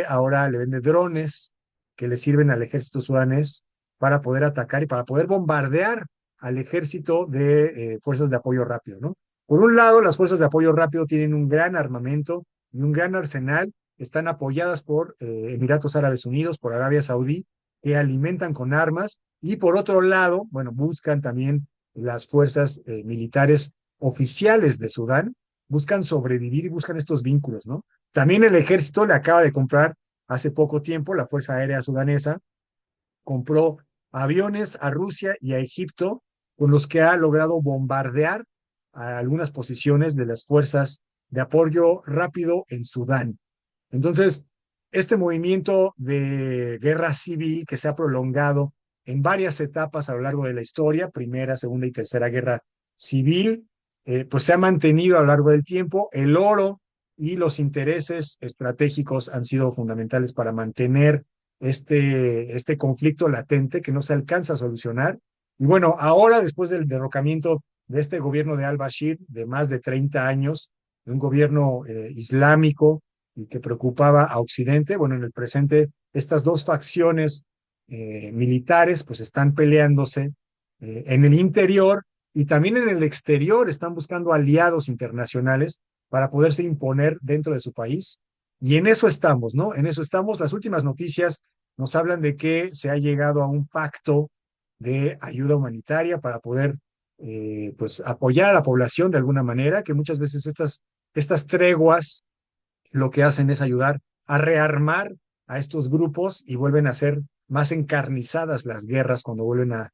ahora le vende drones que le sirven al ejército sudanés para poder atacar y para poder bombardear al ejército de fuerzas de apoyo rápido, ¿no? Por un lado, las fuerzas de apoyo rápido tienen un gran armamento y un gran arsenal, están apoyadas por Emiratos Árabes Unidos, por Arabia Saudí, que alimentan con armas, y por otro lado, bueno, buscan también las fuerzas militares oficiales de Sudán, buscan sobrevivir y buscan estos vínculos, ¿no? También el ejército le acaba de comprar hace poco tiempo, la Fuerza Aérea Sudanesa compró aviones a Rusia y a Egipto, con los que ha logrado bombardear a algunas posiciones de las fuerzas de apoyo rápido en Sudán. Entonces, este movimiento de guerra civil que se ha prolongado en varias etapas a lo largo de la historia, primera, segunda y tercera guerra civil, pues se ha mantenido a lo largo del tiempo. El oro y los intereses estratégicos han sido fundamentales para mantener este conflicto latente que no se alcanza a solucionar. Y bueno, ahora, después del derrocamiento de este gobierno de al-Bashir, de más de 30 años, de un gobierno islámico y que preocupaba a Occidente, bueno, en el presente estas dos facciones militares pues están peleándose en el interior y también en el exterior, están buscando aliados internacionales para poderse imponer dentro de su país. Y en eso estamos, ¿no? En eso estamos. Las últimas noticias nos hablan de que se ha llegado a un pacto de ayuda humanitaria para poder pues apoyar a la población de alguna manera, que muchas veces estas treguas lo que hacen es ayudar a rearmar a estos grupos y vuelven a ser más encarnizadas las guerras cuando vuelven a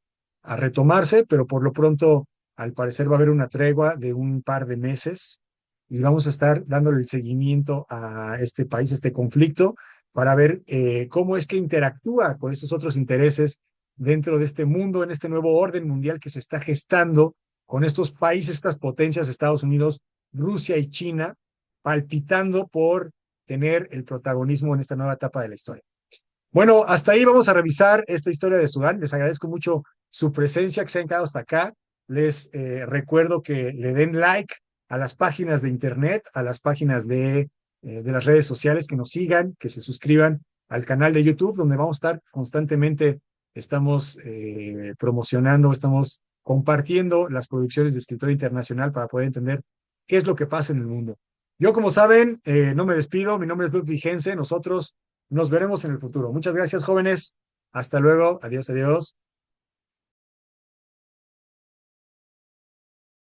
retomarse, pero por lo pronto, al parecer, va a haber una tregua de un par de meses y vamos a estar dándole el seguimiento a este país, este conflicto, para ver cómo es que interactúa con estos otros intereses dentro de este mundo, en este nuevo orden mundial que se está gestando con estos países, estas potencias, Estados Unidos, Rusia y China, palpitando por tener el protagonismo en esta nueva etapa de la historia. Bueno, hasta ahí vamos a revisar esta historia de Sudán. Les agradezco mucho su presencia, que se han quedado hasta acá. Les recuerdo que le den like a las páginas de internet, a las páginas de las redes sociales, que nos sigan, que se suscriban al canal de YouTube, donde vamos a estar constantemente, estamos promocionando, estamos compartiendo las producciones de escritor internacional para poder entender qué es lo que pasa en el mundo. Yo, como saben, no me despido. Mi nombre es Ludwig Vigense. Nosotros nos veremos en el futuro. Muchas gracias, jóvenes. Hasta luego. Adiós, adiós.